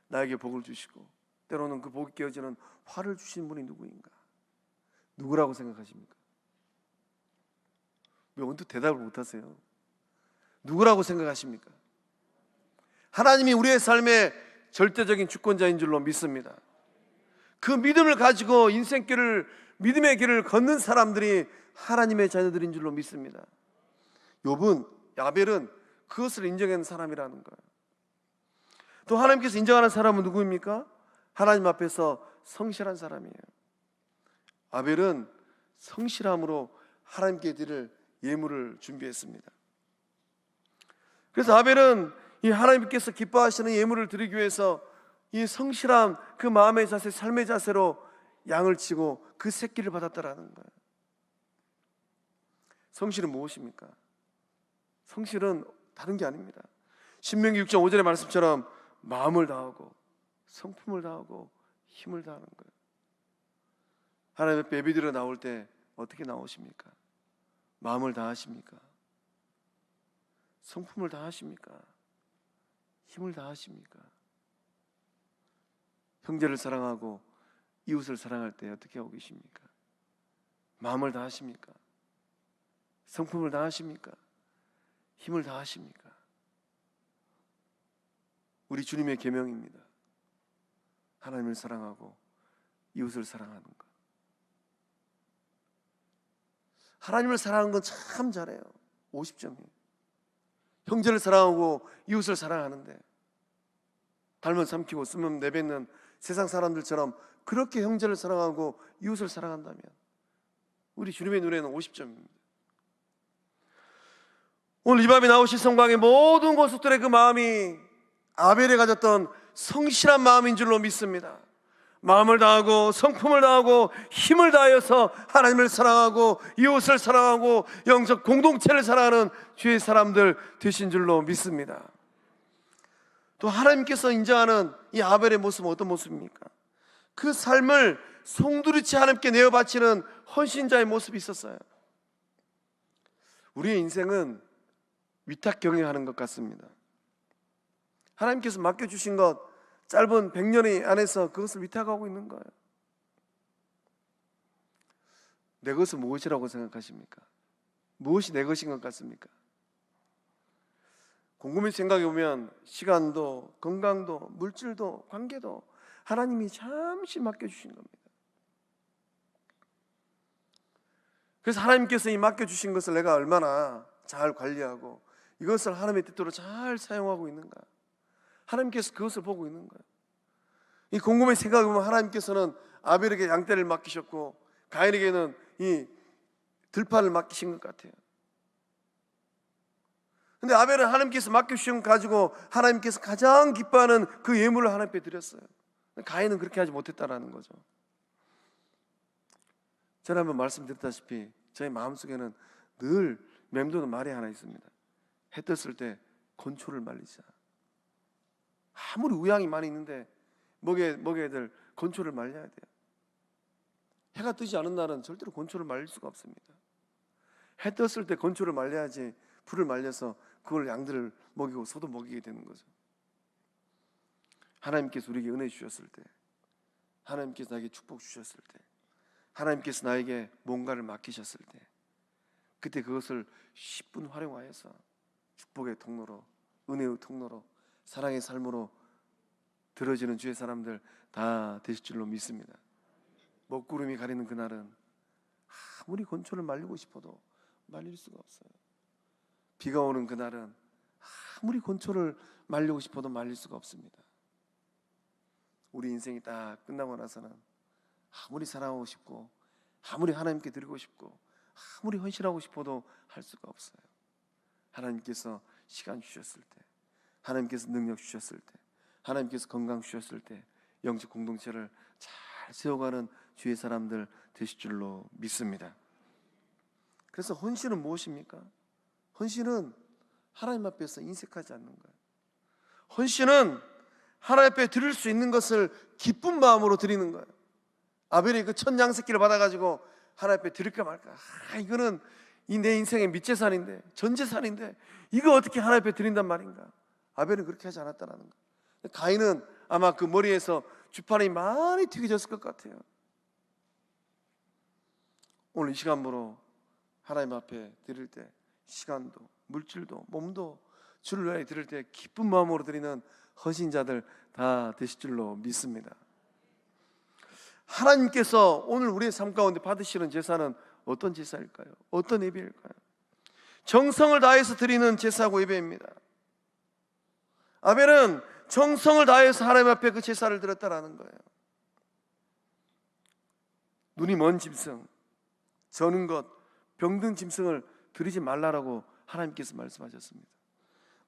나에게 복을 주시고 때로는 그 복이 깨어지는 화를 주신 분이 누구인가? 누구라고 생각하십니까? 왜 언뜻 대답을 못하세요? 누구라고 생각하십니까? 하나님이 우리의 삶의 절대적인 주권자인 줄로 믿습니다. 그 믿음을 가지고 인생길을, 믿음의 길을 걷는 사람들이 하나님의 자녀들인 줄로 믿습니다. 욥은, 야벨은 그것을 인정하는 사람이라는 거예요. 또 하나님께서 인정하는 사람은 누구입니까? 하나님 앞에서 성실한 사람이에요. 아벨은 성실함으로 하나님께 드릴 예물을 준비했습니다. 그래서 아벨은 이 하나님께서 기뻐하시는 예물을 드리기 위해서 이 성실한 그 마음의 자세, 삶의 자세로 양을 치고 그 새끼를 받았다라는 거예요. 성실은 무엇입니까? 성실은 다른 게 아닙니다. 신명기 6장 5절의 말씀처럼 마음을 다하고 성품을 다하고 힘을 다하는 거예요. 하나님 앞에 예배드려 나올 때 어떻게 나오십니까? 마음을 다하십니까? 성품을 다하십니까? 힘을 다하십니까? 형제를 사랑하고 이웃을 사랑할 때 어떻게 하고 계십니까? 마음을 다하십니까? 성품을 다하십니까? 힘을 다하십니까? 우리 주님의 계명입니다. 하나님을 사랑하고 이웃을 사랑하는 것. 하나님을 사랑하는 건 참 잘해요. 50점이에요. 형제를 사랑하고 이웃을 사랑하는데 닮은 삼키고 쓰면 내뱉는 세상 사람들처럼 그렇게 형제를 사랑하고 이웃을 사랑한다면 우리 주님의 눈에는 50점입니다. 오늘 이 밤에 나오신 성광의 모든 권속들의 그 마음이 아벨이 가졌던 성실한 마음인 줄로 믿습니다. 마음을 다하고 성품을 다하고 힘을 다하여서 하나님을 사랑하고 이웃을 사랑하고 영적 공동체를 사랑하는 주의 사람들 되신 줄로 믿습니다. 또 하나님께서 인정하는 이 아벨의 모습은 어떤 모습입니까? 그 삶을 송두리째 하나님께 내어 바치는 헌신자의 모습이 있었어요. 우리의 인생은 위탁 경영하는 것 같습니다. 하나님께서 맡겨주신 것 짧은 100년의 안에서 그것을 위탁하고 있는 거예요. 내 것은 무엇이라고 생각하십니까? 무엇이 내 것인 것 같습니까? 곰곰이 생각해 보면 시간도 건강도 물질도 관계도 하나님이 잠시 맡겨주신 겁니다. 그래서 하나님께서 이 맡겨주신 것을 내가 얼마나 잘 관리하고 이것을 하나님의 뜻대로 잘 사용하고 있는가, 하나님께서 그것을 보고 있는 거예요. 이 곰곰이 생각해 보면 하나님께서는 아벨에게 양떼를 맡기셨고 가인에게는 이 들판을 맡기신 것 같아요. 근데 아벨은 하나님께서 맡겨주신 것 가지고 하나님께서 가장 기뻐하는 그 예물을 하나님께 드렸어요. 가인은 그렇게 하지 못했다라는 거죠. 제가 한번 말씀드렸다시피 저희 마음속에는 늘 맴도는 말이 하나 있습니다. 해 떴을 때 곤초를 말리자. 아무리 우양이 많이 있는데 먹여야 될 곤초를 말려야 돼요. 해가 뜨지 않은 날은 절대로 곤초를 말릴 수가 없습니다. 해 떴을 때 곤초를 말려야지 불을 말려서 그걸 양들을 먹이고 소도 먹이게 되는 거죠. 하나님께서 우리에게 은혜 주셨을 때, 하나님께서 나에게 축복 주셨을 때, 하나님께서 나에게 뭔가를 맡기셨을 때, 그때 그것을 10분 활용하여서 축복의 통로로, 은혜의 통로로, 사랑의 삶으로 들어지는 주의 사람들 다 되실 줄로 믿습니다. 먹구름이 가리는 그날은 아무리 곤초를 말리고 싶어도 말릴 수가 없어요. 비가 오는 그날은 아무리 곤초를 말리고 싶어도 말릴 수가 없습니다. 우리 인생이 다 끝나고 나서는 아무리 사랑하고 싶고 아무리 하나님께 드리고 싶고 아무리 헌신하고 싶어도 할 수가 없어요. 하나님께서 시간 주셨을 때, 하나님께서 능력 주셨을 때, 하나님께서 건강 주셨을 때 영적 공동체를 잘 세워가는 주의 사람들 되실 줄로 믿습니다. 그래서 헌신은 무엇입니까? 헌신은 하나님 앞에서 인색하지 않는 거예요. 헌신은 하나님 앞에 드릴 수 있는 것을 기쁜 마음으로 드리는 거예요. 아벨이 그 첫 양새끼를 받아가지고 하나님 앞에 드릴까 말까, 이거는 이 내 인생의 밑재산인데 전재산인데 이거 어떻게 하나님 앞에 드린단 말인가. 아벨은 그렇게 하지 않았다는 거예요. 가인은 아마 그 머리에서 주판이 많이 튀겨졌을 것 같아요. 오늘 이 시간으로 하나님 앞에 드릴 때 시간도 물질도 몸도 주를 위하여 드릴 때 기쁜 마음으로 드리는 헌신자들 다 되실 줄로 믿습니다. 하나님께서 오늘 우리의 삶 가운데 받으시는 제사는 어떤 제사일까요? 어떤 예배일까요? 정성을 다해서 드리는 제사고 예배입니다. 아벨은 정성을 다해서 하나님 앞에 그 제사를 드렸다라는 거예요. 눈이 먼 짐승, 저는 것, 병든 짐승을 드리지 말라라고 하나님께서 말씀하셨습니다.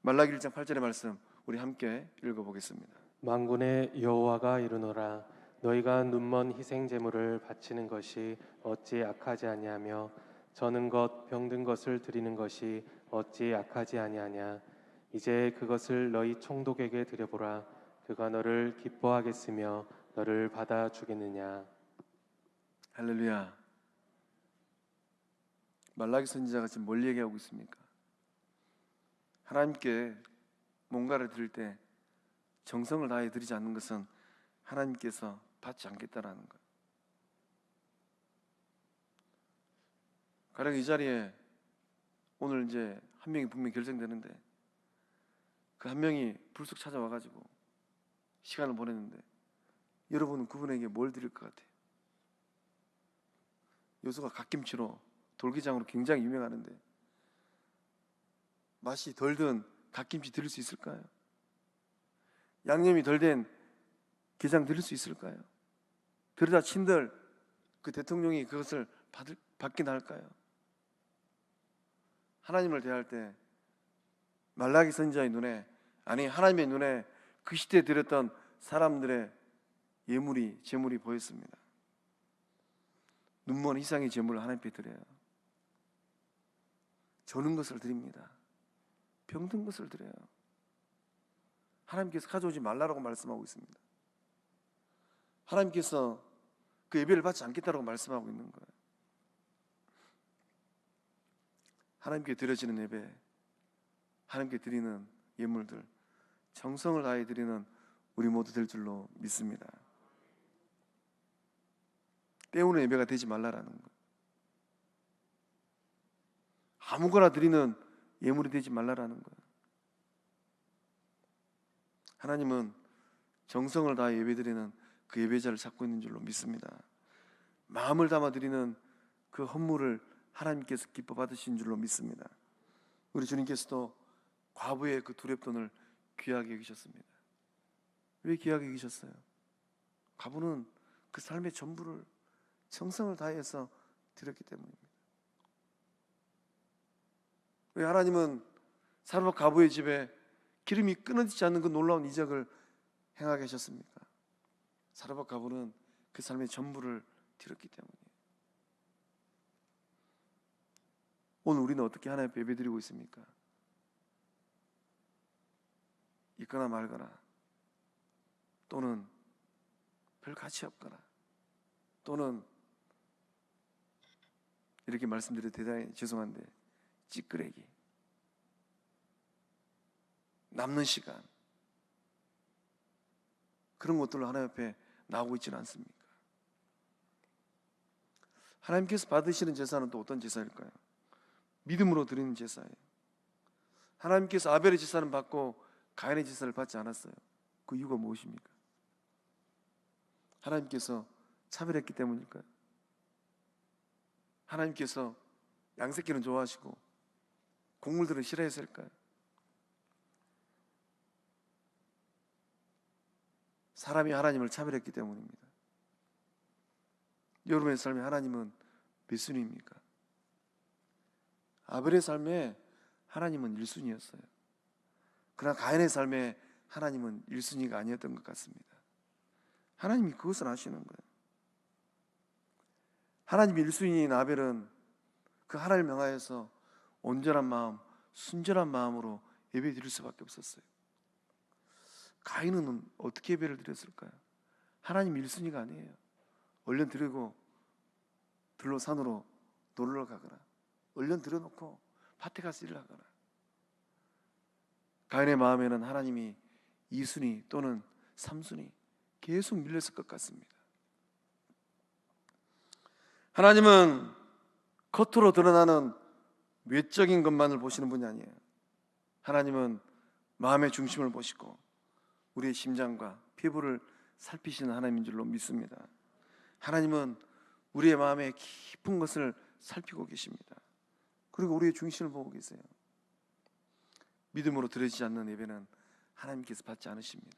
말라기 1장 8절의 말씀 우리 함께 읽어보겠습니다. 만군의 여호와가 이르노라 너희가 눈먼 희생 제물을 바치는 것이 어찌 악하지 아니하며 저는 것 병든 것을 드리는 것이 어찌 악하지 아니하냐. 이제 그것을 너희 총독에게 드려보라. 그가 너를 기뻐하겠으며 너를 받아 주겠느냐. 할렐루야. 말라기 선지자가 지금 뭘 얘기하고 있습니까? 하나님께 뭔가를 드릴 때 정성을 다해 드리지 않는 것은 하나님께서 받지 않겠다라는 거예요. 가령 이 자리에 오늘 이제 한 명이 분명히 결정되는데 그 한 명이 불쑥 찾아와가지고 시간을 보냈는데 여러분은 그분에게 뭘 드릴 것 같아요? 여수가 갓김치로 돌기장으로 굉장히 유명하는데 맛이 덜 든 갓김치 드릴 수 있을까요? 양념이 덜 된 게장 드릴 수 있을까요? 그러다 친들 그 대통령이 그것을 받긴 할까요? 하나님을 대할 때 말라기 선지자의 눈에, 아니 하나님의 눈에 그 시대에 드렸던 사람들의 예물이, 제물이 보였습니다. 눈먼 희생의 제물을 하나님께 드려요. 저는 것을 드립니다. 병든 것을 드려요. 하나님께서 가져오지 말라고 말씀하고 있습니다. 하나님께서 그 예배를 받지 않겠다고 말씀하고 있는 거예요. 하나님께 드려지는 예배, 하나님께 드리는 예물들, 정성을 다해 드리는 우리 모두 될 줄로 믿습니다. 때우는 예배가 되지 말라라는 거예요. 아무거나 드리는 예물이 되지 말라라는 거예요. 하나님은 정성을 다해 예배드리는 그 예배자를 찾고 있는 줄로 믿습니다. 마음을 담아 드리는 그 헌물을 하나님께서 기뻐 받으신 줄로 믿습니다. 우리 주님께서도 과부의 그 두렙돈을 귀하게 여기셨습니다. 왜 귀하게 여기셨어요? 과부는 그 삶의 전부를 정성을 다해서 드렸기 때문입니다. 왜 하나님은 사르밧 과부의 집에 기름이 끊어지지 않는 그 놀라운 이적을 행하게 하셨습니까? 사르밧 과부는 그 삶의 전부를 드렸기 때문이에요. 오늘 우리는 어떻게 하나님 앞에 예배드리고 있습니까? 있거나 말거나, 또는 별 가치 없거나, 또는 이렇게 말씀드려도 대단히 죄송한데 찌끄레기, 남는 시간, 그런 것들로 하나님 앞에 나오고 있지는 않습니까? 하나님께서 받으시는 제사는 또 어떤 제사일까요? 믿음으로 드리는 제사예요. 하나님께서 아벨의 제사는 받고 가인의 제사를 받지 않았어요. 그 이유가 무엇입니까? 하나님께서 차별했기 때문일까요? 하나님께서 양새끼는 좋아하시고 곡물들은 싫어했을까요? 사람이 하나님을 차별했기 때문입니다. 여러분의 삶에 하나님은 몇 순위입니까? 아벨의 삶에 하나님은 1순위였어요. 그러나 가인의 삶에 하나님은 1순위가 아니었던 것 같습니다. 하나님이 그것을 아시는 거예요. 하나님이 1순위인 아벨은 그 하나님을 명하여서 온전한 마음, 순전한 마음으로 예배 드릴 수밖에 없었어요. 가인은 어떻게 예배를 드렸을까요? 하나님 1순위가 아니에요. 얼른 드리고 들로 산으로 놀러 가거나, 얼른 들여놓고 밭에 가서 일을 하거나. 가인의 마음에는 하나님이 2순위 또는 3순위 계속 밀렸을 것 같습니다. 하나님은 겉으로 드러나는 외적인 것만을 보시는 분이 아니에요. 하나님은 마음의 중심을 보시고 우리의 심장과 피부를 살피시는 하나님인 줄로 믿습니다. 하나님은 우리의 마음의 깊은 것을 살피고 계십니다. 그리고 우리의 중심을 보고 계세요. 믿음으로 드려지지 않는 예배는 하나님께서 받지 않으십니다.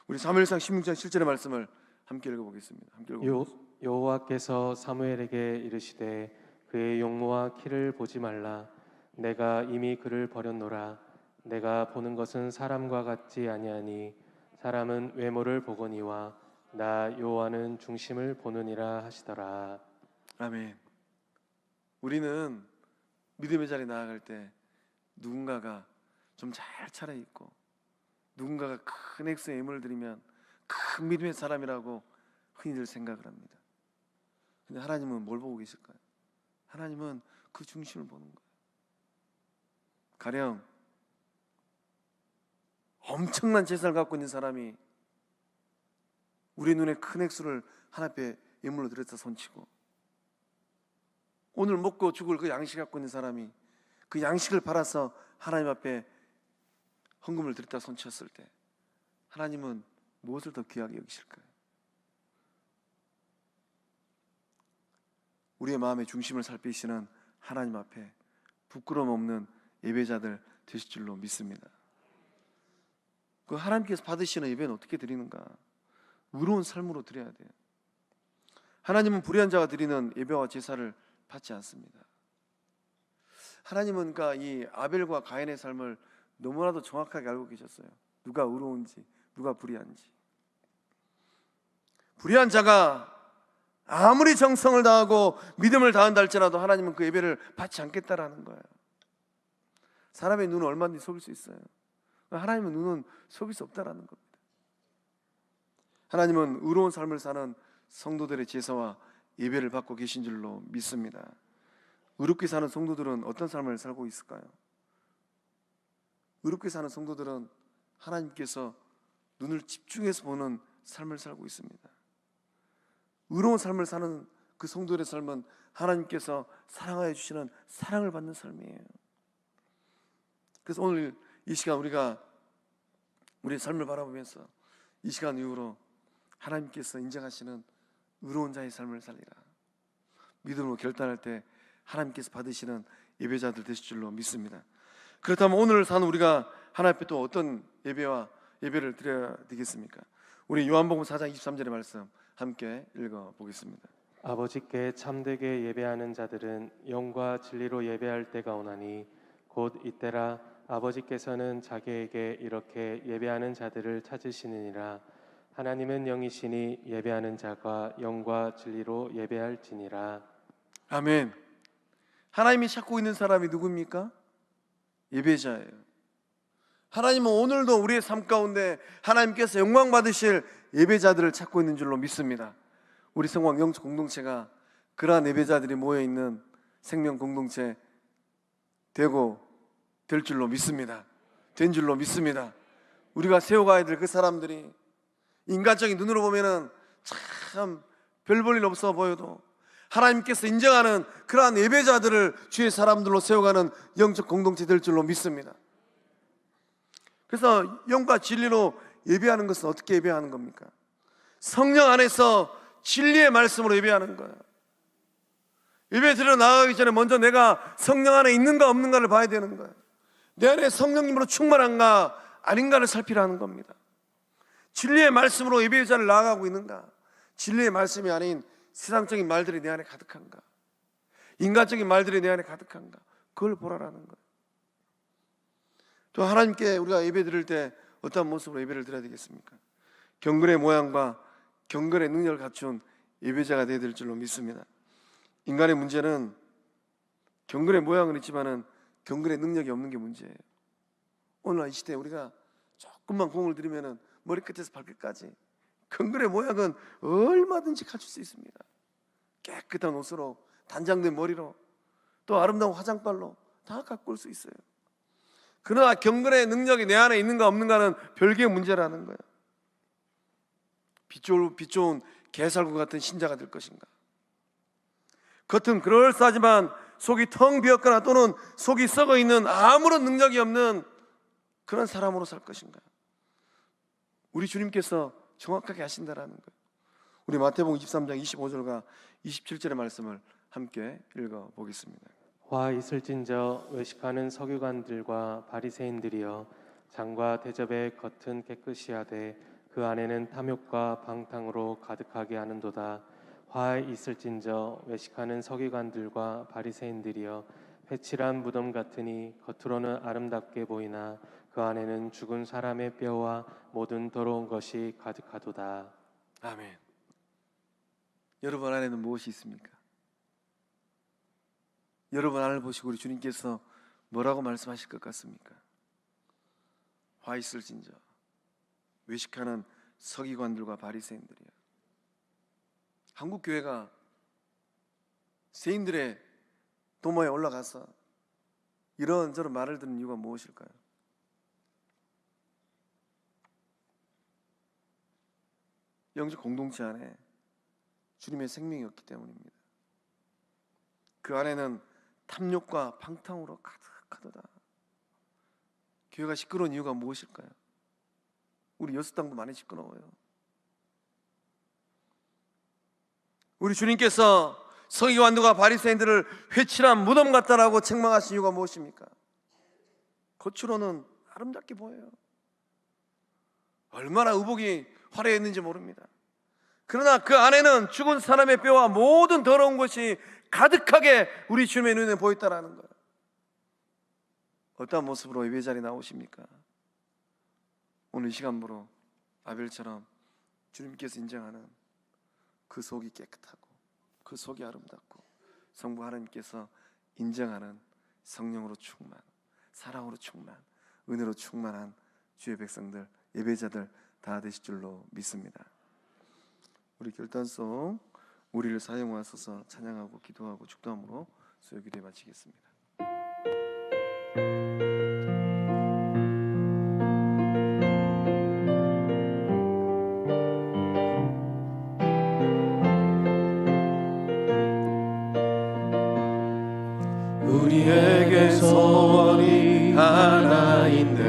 우리 사무엘상 16장 7절의 말씀을 함께 읽어보겠습니다. 함께 읽어보겠습니다. 여호와께서 사무엘에게 이르시되 그의 용모와 키를 보지 말라. 내가 이미 그를 버렸노라. 내가 보는 것은 사람과 같지 아니하니 사람은 외모를 보거니와 나 여호와는 중심을 보느니라 하시더라. 아멘. 우리는 믿음의 자리에 나아갈 때 누군가가 좀 잘 차려입고 누군가가 큰 액수의 예물을 드리면 큰 믿음의 사람이라고 흔히들 생각을 합니다. 근데 하나님은 뭘 보고 계실까요? 하나님은 그 중심을 보는 거예요. 가령 엄청난 재산을 갖고 있는 사람이 우리 눈에 큰 액수를 하나님 앞에 예물로 드렸다 손치고, 오늘 먹고 죽을 그 양식 갖고 있는 사람이 그 양식을 팔아서 하나님 앞에 헌금을 드렸다 손쳤을 때 하나님은 무엇을 더 귀하게 여기실까요? 우리의 마음의 중심을 살피시는 하나님 앞에 부끄러움 없는 예배자들 되실 줄로 믿습니다. 그 하나님께서 받으시는 예배는 어떻게 드리는가? 의로운 삶으로 드려야 돼요. 하나님은 불의한 자가 드리는 예배와 제사를 받지 않습니다. 하나님은 그러니까 이 아벨과 가인의 삶을 너무나도 정확하게 알고 계셨어요. 누가 의로운지, 누가 불의한지. 불의한 자가 아무리 정성을 다하고 믿음을 다한다 할지라도 하나님은 그 예배를 받지 않겠다라는 거예요. 사람의 눈은 얼마든지 속일 수 있어요. 하나님의 눈은 속일 수 없다라는 겁니다. 하나님은 의로운 삶을 사는 성도들의 제사와 예배를 받고 계신 줄로 믿습니다. 의롭게 사는 성도들은 어떤 삶을 살고 있을까요? 의롭게 사는 성도들은 하나님께서 눈을 집중해서 보는 삶을 살고 있습니다. 의로운 삶을 사는 그 성도들의 삶은 하나님께서 사랑하여 주시는 사랑을 받는 삶이에요. 그래서 오늘 이 시간 우리가 우리의 삶을 바라보면서 이 시간 이후로 하나님께서 인정하시는 의로운 자의 삶을 살리라, 믿음으로 결단할 때 하나님께서 받으시는 예배자들 되실 줄로 믿습니다. 그렇다면 오늘 사는 우리가 하나님 앞에 또 어떤 예배를 드려야 되겠습니까? 우리 요한복음 4장 23절의 말씀 함께 읽어보겠습니다. 아버지께 참되게 예배하는 자들은 영과 진리로 예배할 때가 오나니 곧 이때라 아버지께서는 자기에게 이렇게 예배하는 자들을 찾으시느니라. 하나님은 영이시니 예배하는 자가 영과 진리로 예배할지니라. 아멘. 하나님이 찾고 있는 사람이 누굽니까? 예배자예요. 하나님은 오늘도 우리의 삶 가운데 하나님께서 영광 받으실 예배자들을 찾고 있는 줄로 믿습니다. 우리 성광 영적 공동체가 그러한 예배자들이 모여있는 생명 공동체 될 줄로 믿습니다. 된 줄로 믿습니다. 우리가 세워가야 될 그 사람들이 인간적인 눈으로 보면은 참 별 볼 일 없어 보여도 하나님께서 인정하는 그러한 예배자들을 주의 사람들로 세워가는 영적 공동체 될 줄로 믿습니다. 그래서 영과 진리로 예배하는 것은 어떻게 예배하는 겁니까? 성령 안에서 진리의 말씀으로 예배하는 거예요. 예배 드리러 나가기 전에 먼저 내가 성령 안에 있는가 없는가를 봐야 되는 거예요. 내 안에 성령님으로 충만한가 아닌가를 살피라는 겁니다. 진리의 말씀으로 예배자를 나아가고 있는가, 진리의 말씀이 아닌 세상적인 말들이 내 안에 가득한가, 인간적인 말들이 내 안에 가득한가, 그걸 보라라는 거예요. 또 하나님께 우리가 예배 드릴 때 어떤 모습으로 예배를 드려야 되겠습니까? 경건의 모양과 경건의 능력을 갖춘 예배자가 되어야 될 줄로 믿습니다. 인간의 문제는 경건의 모양은 있지만은 경건의 능력이 없는 게 문제예요. 오늘 이 시대에 우리가 조금만 공을 들이면은 머리끝에서 발끝까지 경건의 모양은 얼마든지 갖출 수 있습니다. 깨끗한 옷으로, 단장된 머리로, 또 아름다운 화장빨로 다 갖고 올 수 있어요. 그러나 경건의 능력이 내 안에 있는가 없는가는 별개의 문제라는 거예요. 빛 좋은 개살구 같은 신자가 될 것인가, 겉은 그럴싸하지만 속이 텅 비었거나 또는 속이 썩어 있는 아무런 능력이 없는 그런 사람으로 살 것인가. 우리 주님께서 정확하게 하신다라는 거예요. 우리 마태복음 23장 25절과 27절의 말씀을 함께 읽어보겠습니다. 화 있을진저 외식하는 서기관들과 바리새인들이여, 장과 대접의 겉은 깨끗이 하되 그 안에는 탐욕과 방탕으로 가득하게 하는도다. 화 있을진저 외식하는 서기관들과 바리새인들이여, 회칠한 무덤 같으니 겉으로는 아름답게 보이나 그 안에는 죽은 사람의 뼈와 모든 더러운 것이 가득하도다. 아멘. 여러분 안에는 무엇이 있습니까? 여러분 안을 보시고 우리 주님께서 뭐라고 말씀하실 것 같습니까? 화 있을진저 외식하는 서기관들과 바리새인들이야. 한국 교회가 세인들의 도모에 올라가서 이런저런 말을 듣는 이유가 무엇일까요? 영적 공동체 안에 주님의 생명이 없기 때문입니다. 그 안에는 탐욕과 방탕으로 가득하도다. 교회가 시끄러운 이유가 무엇일까요? 우리 여수당도 많이 시끄러워요. 우리 주님께서 서기관들과 바리새인들을 회칠한 무덤 같다라고 책망하신 이유가 무엇입니까? 겉으로는 아름답게 보여요. 얼마나 의복이 화려했는지 모릅니다. 그러나 그 안에는 죽은 사람의 뼈와 모든 더러운 것이 가득하게 우리 주님의 눈에 보였다라는 거예요. 어떠한 모습으로 예배 자리에 나오십니까? 오늘 이 시간으로 아벨처럼 주님께서 인정하는 그 속이 깨끗하고 그 속이 아름답고 성부 하나님께서 인정하는 성령으로 충만, 사랑으로 충만, 은혜로 충만한 주의 백성들, 예배자들 다 되실 줄로 믿습니다. 우리 결단송 우리를 사용하소서 찬양하고 기도하고 축도함으로 수요 기도에 마치겠습니다. 우리에게 소원이 하나인데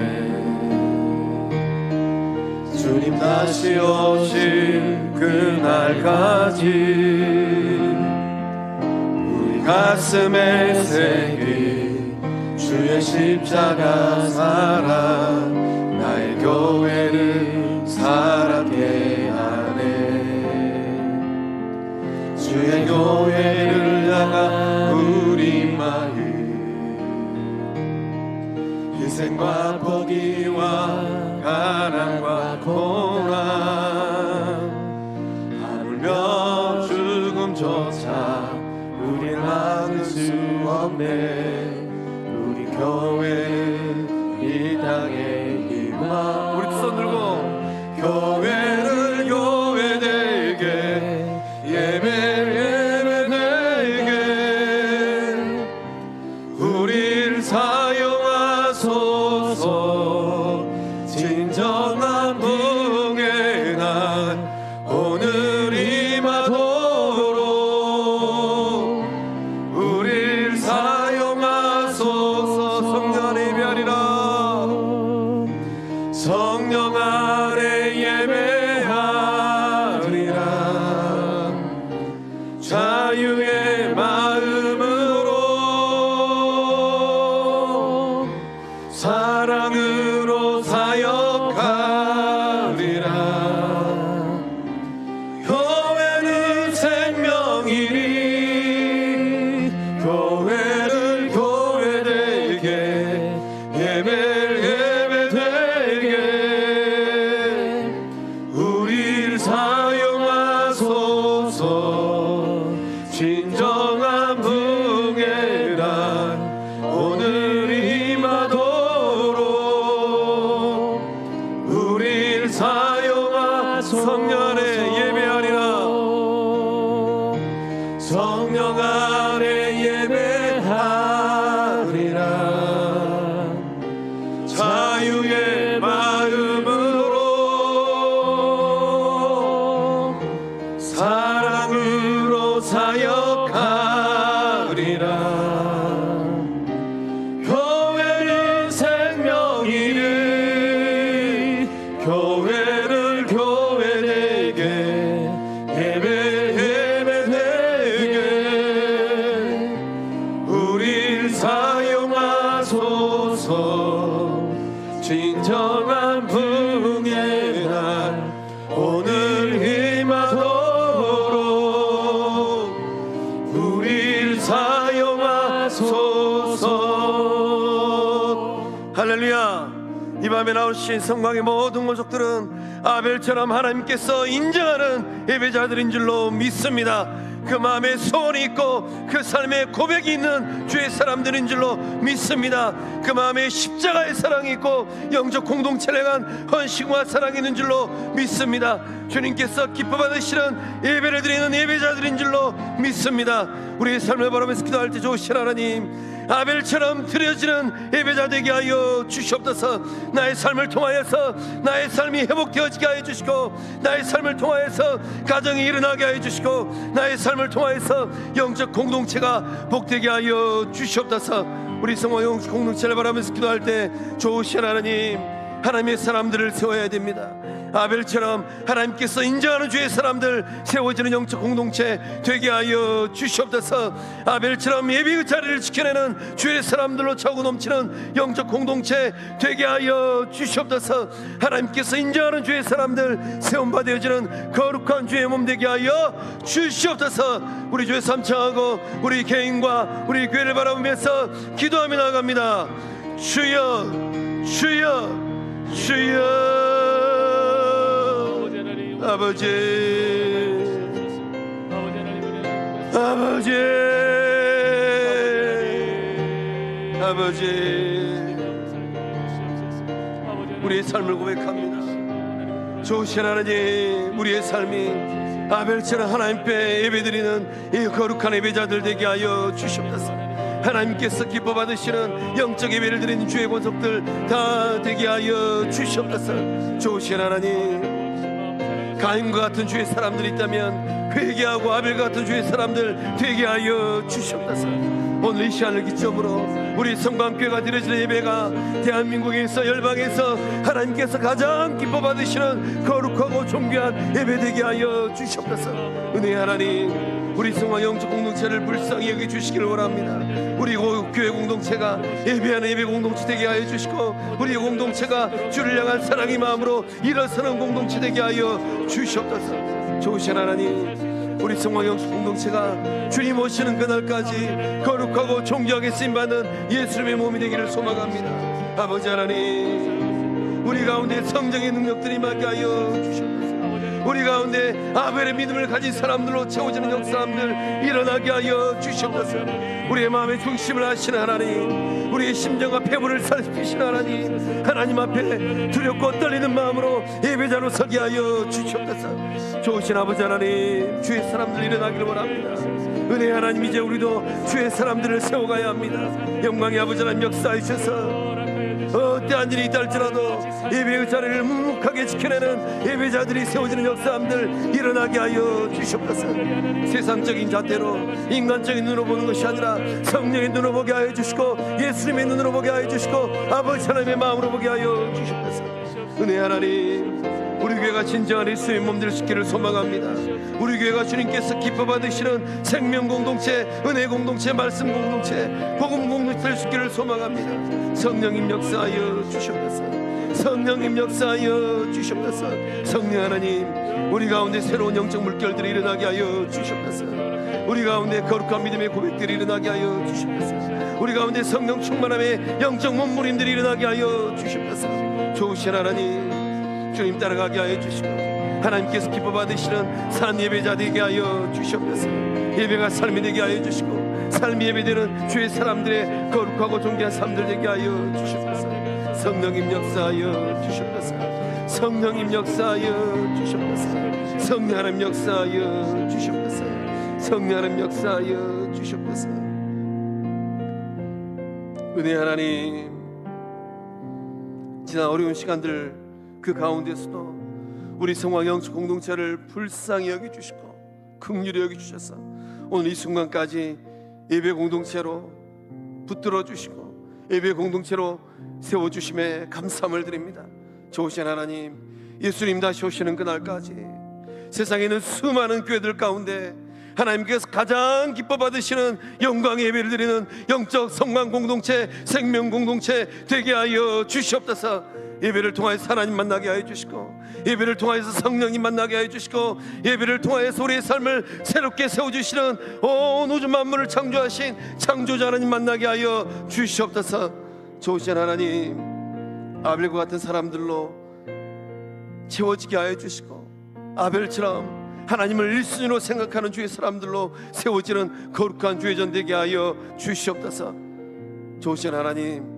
주님 다시 오실 그날까지 우리 가슴에 새긴 주의 십자가 사랑 나의 교회를 살게 하네. 주의 교회를 향한 우리 마음 희생과 포기와 가난과 고난 하물며 죽음조차 우릴 막을 수 없네. 우리 교회는 이 땅의 희망. 우리 두 손 들고 교회를 교회되게 예배를 예배되게 우릴 사용하소서. 진정한 부흥의 날 오늘 임하도록 우릴 사용하소서. 성령 안에 예배하리라. 성령 안에 예배하리라. 자유의 마음으로 사랑으로 사역하리라. 교회는 생명이니 교회를 교회되게 예배를 예배되게 우릴 사용하소서. 진정한 부흥의 날 오늘 임하도록 우릴 사용하소서. 성령 안에 예배하리라. 성령 안에 예배하리라. 자유의 마음으로 사랑으로 사역하리라. 교회는 생명이니 교회를 교회되게 예배되게 우릴 사용하소서. 진정한 부흥의 날 오늘 임하도록 우릴 사용하소서. 할렐루야. 이 밤에 나오신 성광의 모든 모족들은 아벨처럼 하나님께서 인정하는 예배자들인 줄로 믿습니다. 그 마음에 소원이 있고 그 삶에 고백이 있는 주의 사람들인 줄로 믿습니다. 그 마음에 십자가의 사랑이 있고 영적 공동체를 향한 헌신과 사랑이 있는 줄로 믿습니다. 주님께서 기뻐 받으시는 예배를 드리는 예배자들인 줄로 믿습니다. 우리의 삶을 바라면서 기도할 때 좋으신 하나님, 아벨처럼 드려지는 예배자 되게 하여 주시옵소서. 나의 삶을 통하여서 나의 삶이 회복되어지게 하여 주시고, 나의 삶을 통하여서 가정이 일어나게 하여 주시고, 나의 삶을 통하여서 영적 공동체가 복되게 하여 주시옵소서. 우리 성화 영적 공동체를 바라면서 기도할 때 좋으신 하나님, 하나님의 사람들을 세워야 됩니다. 아벨처럼 하나님께서 인정하는 주의 사람들 세워지는 영적 공동체 되게 하여 주시옵소서. 아벨처럼 예배의 자리를 지켜내는 주의 사람들로 차고 넘치는 영적 공동체 되게 하여 주시옵소서. 하나님께서 인정하는 주의 사람들 세움받아지는 거룩한 주의 몸 되게 하여 주시옵소서. 우리 주의 삶 청하고 우리 개인과 우리 교회를 바라보면서 기도하며 나아갑니다. 주여 주여 주여. 아버지 아버지 아버지, 우리의 삶을 고백합니다. 좋으신 하나님, 우리의 삶이 아벨처럼 하나님 앞에 예배드리는 이 거룩한 예배자들 되게 하여 주시옵소서. 하나님께서 기뻐 받으시는 영적 예배를 드리는 주의 권속들 다 되게 하여 주시옵소서. 좋으신 하나님, 가인과 같은 주의 사람들이 있다면 회개하고 아벨과 같은 주의 사람들 되게 하여 주시옵소서. 오늘 이 시간을 기점으로 우리 성광교회가 드려지는 예배가 대한민국에서 열방에서 하나님께서 가장 기뻐 받으시는 거룩하고 존귀한 예배 되게 하여 주시옵소서. 은혜의 하나님, 우리 성화 영적 공동체를 불쌍히 여기 주시기를 원합니다. 우리 교회 공동체가 예배하는 예배 공동체 되게 하여 주시고, 우리 공동체가 주를 향한 사랑의 마음으로 일어서는 공동체 되게 하여 주시옵소서. 좋으신 하나님, 우리 성화 영적 공동체가 주님 오시는 그날까지 거룩하고 존귀하게 쓰임받는 예수님의 몸이 되기를 소망합니다. 아버지 하나님, 우리 가운데 성령의 능력들이 임하게 하여 주시옵소서. 우리 가운데 아벨의 믿음을 가진 사람들로 채워지는 역사람들 일어나게 하여 주시옵소서. 우리의 마음의 중심을 아시는 하나님, 우리의 심정과 폐부를 살피시는 하나님, 하나님 앞에 두렵고 떨리는 마음으로 예배자로 서게 하여 주시옵소서. 좋으신 아버지 하나님, 주의 사람들 일어나기를 원합니다. 은혜 하나님, 이제 우리도 주의 사람들을 세워가야 합니다. 영광의 아버지 하나님, 역사하셔서 어떠한 일이 있다 할지라도 예배의 자리를 묵묵하게 지켜내는 예배자들이 세워지는 역사함들 일어나게 하여 주시옵소서. 세상적인 잣대로 인간적인 눈으로 보는 것이 아니라 성령의 눈으로 보게 하여 주시고, 예수님의 눈으로 보게 하여 주시고, 아버지 하나님의 마음으로 보게 하여 주시옵소서. 은혜 하나님, 우리 교회가 진정한 예수의 몸될 수 있기를 소망합니다. 우리 교회가 주님께서 기뻐 받으시는 생명 공동체, 은혜 공동체, 말씀 공동체, 복음 공동체 될 수 있기를 소망합니다. 성령님 역사하여 주시옵소서. 성령님 역사하여 주시옵소서. 성령 하나님, 우리 가운데 새로운 영적 물결들이 일어나게 하여 주시옵소서. 우리 가운데 거룩한 믿음의 고백들이 일어나게 하여 주시옵소서. 우리 가운데 성령 충만함의 영적 몸부림들이 일어나게 하여 주시옵소서. 좋으신 하나님, 주님 따라가게 하여 주시고, 하나님께서 기뻐 받으시는 산 예배자 되게 하여 주시옵소서. 예배가 삶이 되게 하여 주시고, 삶이 예배되는 주의 사람들의 거룩하고 존귀한 삶들 되게 하여 주시옵소서. 성령님 역사하여 주시옵소서. 성령님 역사하여 주시옵소서. 성령 하나님 역사하여 주시옵소서. 성령 하나님 역사하여 주시옵소서. 은혜 하나님, 지난 어려운 시간들 그 가운데서도 우리 성화 영적 공동체를 불쌍히 여겨주시고 긍휼히 여겨주셔서 오늘 이 순간까지 예배 공동체로 붙들어 주시고 예배 공동체로 세워주심에 감사함을 드립니다. 좋으신 하나님, 예수님 다시 오시는 그날까지 세상에 있는 수많은 교회들 가운데 하나님께서 가장 기뻐 받으시는 영광의 예배를 드리는 영적 성광 공동체, 생명 공동체 되게 하여 주시옵소서. 예배를 통하여서 하나님 만나게 하여 주시고, 예배를 통하여서 성령님 만나게 하여 주시고, 예배를 통하여서 우리의 삶을 새롭게 세워주시는 온 우주 만물을 창조하신 창조자 하나님 만나게 하여 주시옵소서. 좋으신 하나님, 아벨과 같은 사람들로 채워지게 하여 주시고, 아벨처럼 하나님을 1순위로 생각하는 주의 사람들로 세워지는 거룩한 주의 전 되게 하여 주시옵소서. 좋으신 하나님,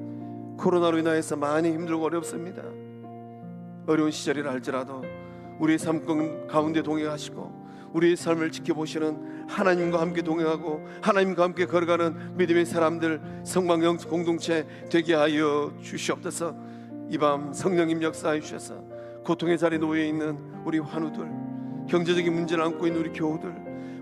코로나로 인하여서 많이 힘들고 어렵습니다. 어려운 시절이라 할지라도 우리의 삶 가운데 동행하시고 우리의 삶을 지켜보시는 하나님과 함께 동행하고 하나님과 함께 걸어가는 믿음의 사람들, 성광 공동체 되게 하여 주시옵소서. 이 밤 성령님 역사해 주셔서 고통의 자리에 놓여있는 우리 환우들, 경제적인 문제를 안고 있는 우리 교우들,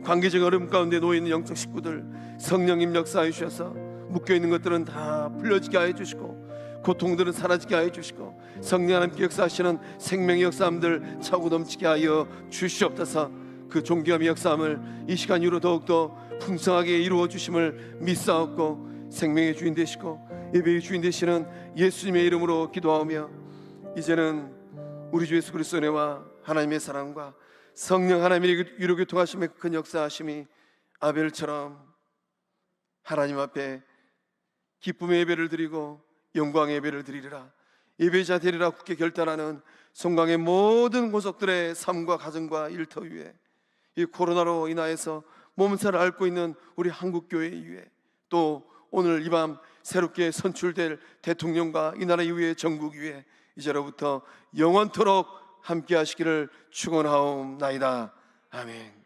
관계적 어려움 가운데 놓여있는 영적 식구들, 성령님 역사해 주셔서 묶여있는 것들은 다 풀려지게 하여 주시고, 고통들은 사라지게 하여 주시고 성령 하나님께 역사하시는 생명의 역사함들 차고 넘치게 하여 주시옵소서. 그 존귀함의 역사함을 이 시간 이후로 더욱더 풍성하게 이루어 주심을 믿사옵고 생명의 주인 되시고 예배의 주인 되시는 예수님의 이름으로 기도하오며 이제는 우리 주 예수 그리스도의 은혜와 하나님의 사랑과 성령 하나님의 유로교통하심의 큰 역사하심이 아벨처럼 하나님 앞에 기쁨의 예배를 드리고 영광의 예배를 드리리라, 예배자 되리라 굳게 결단하는 송강의 모든 고속들의 삶과 가정과 일터 위에, 이 코로나로 인하여서 몸살을 앓고 있는 우리 한국교회 위에, 또 오늘 이 밤 새롭게 선출될 대통령과 이 나라 이후의 정국 위에 이제로부터 영원토록 함께 하시기를 축원하옵나이다. 아멘.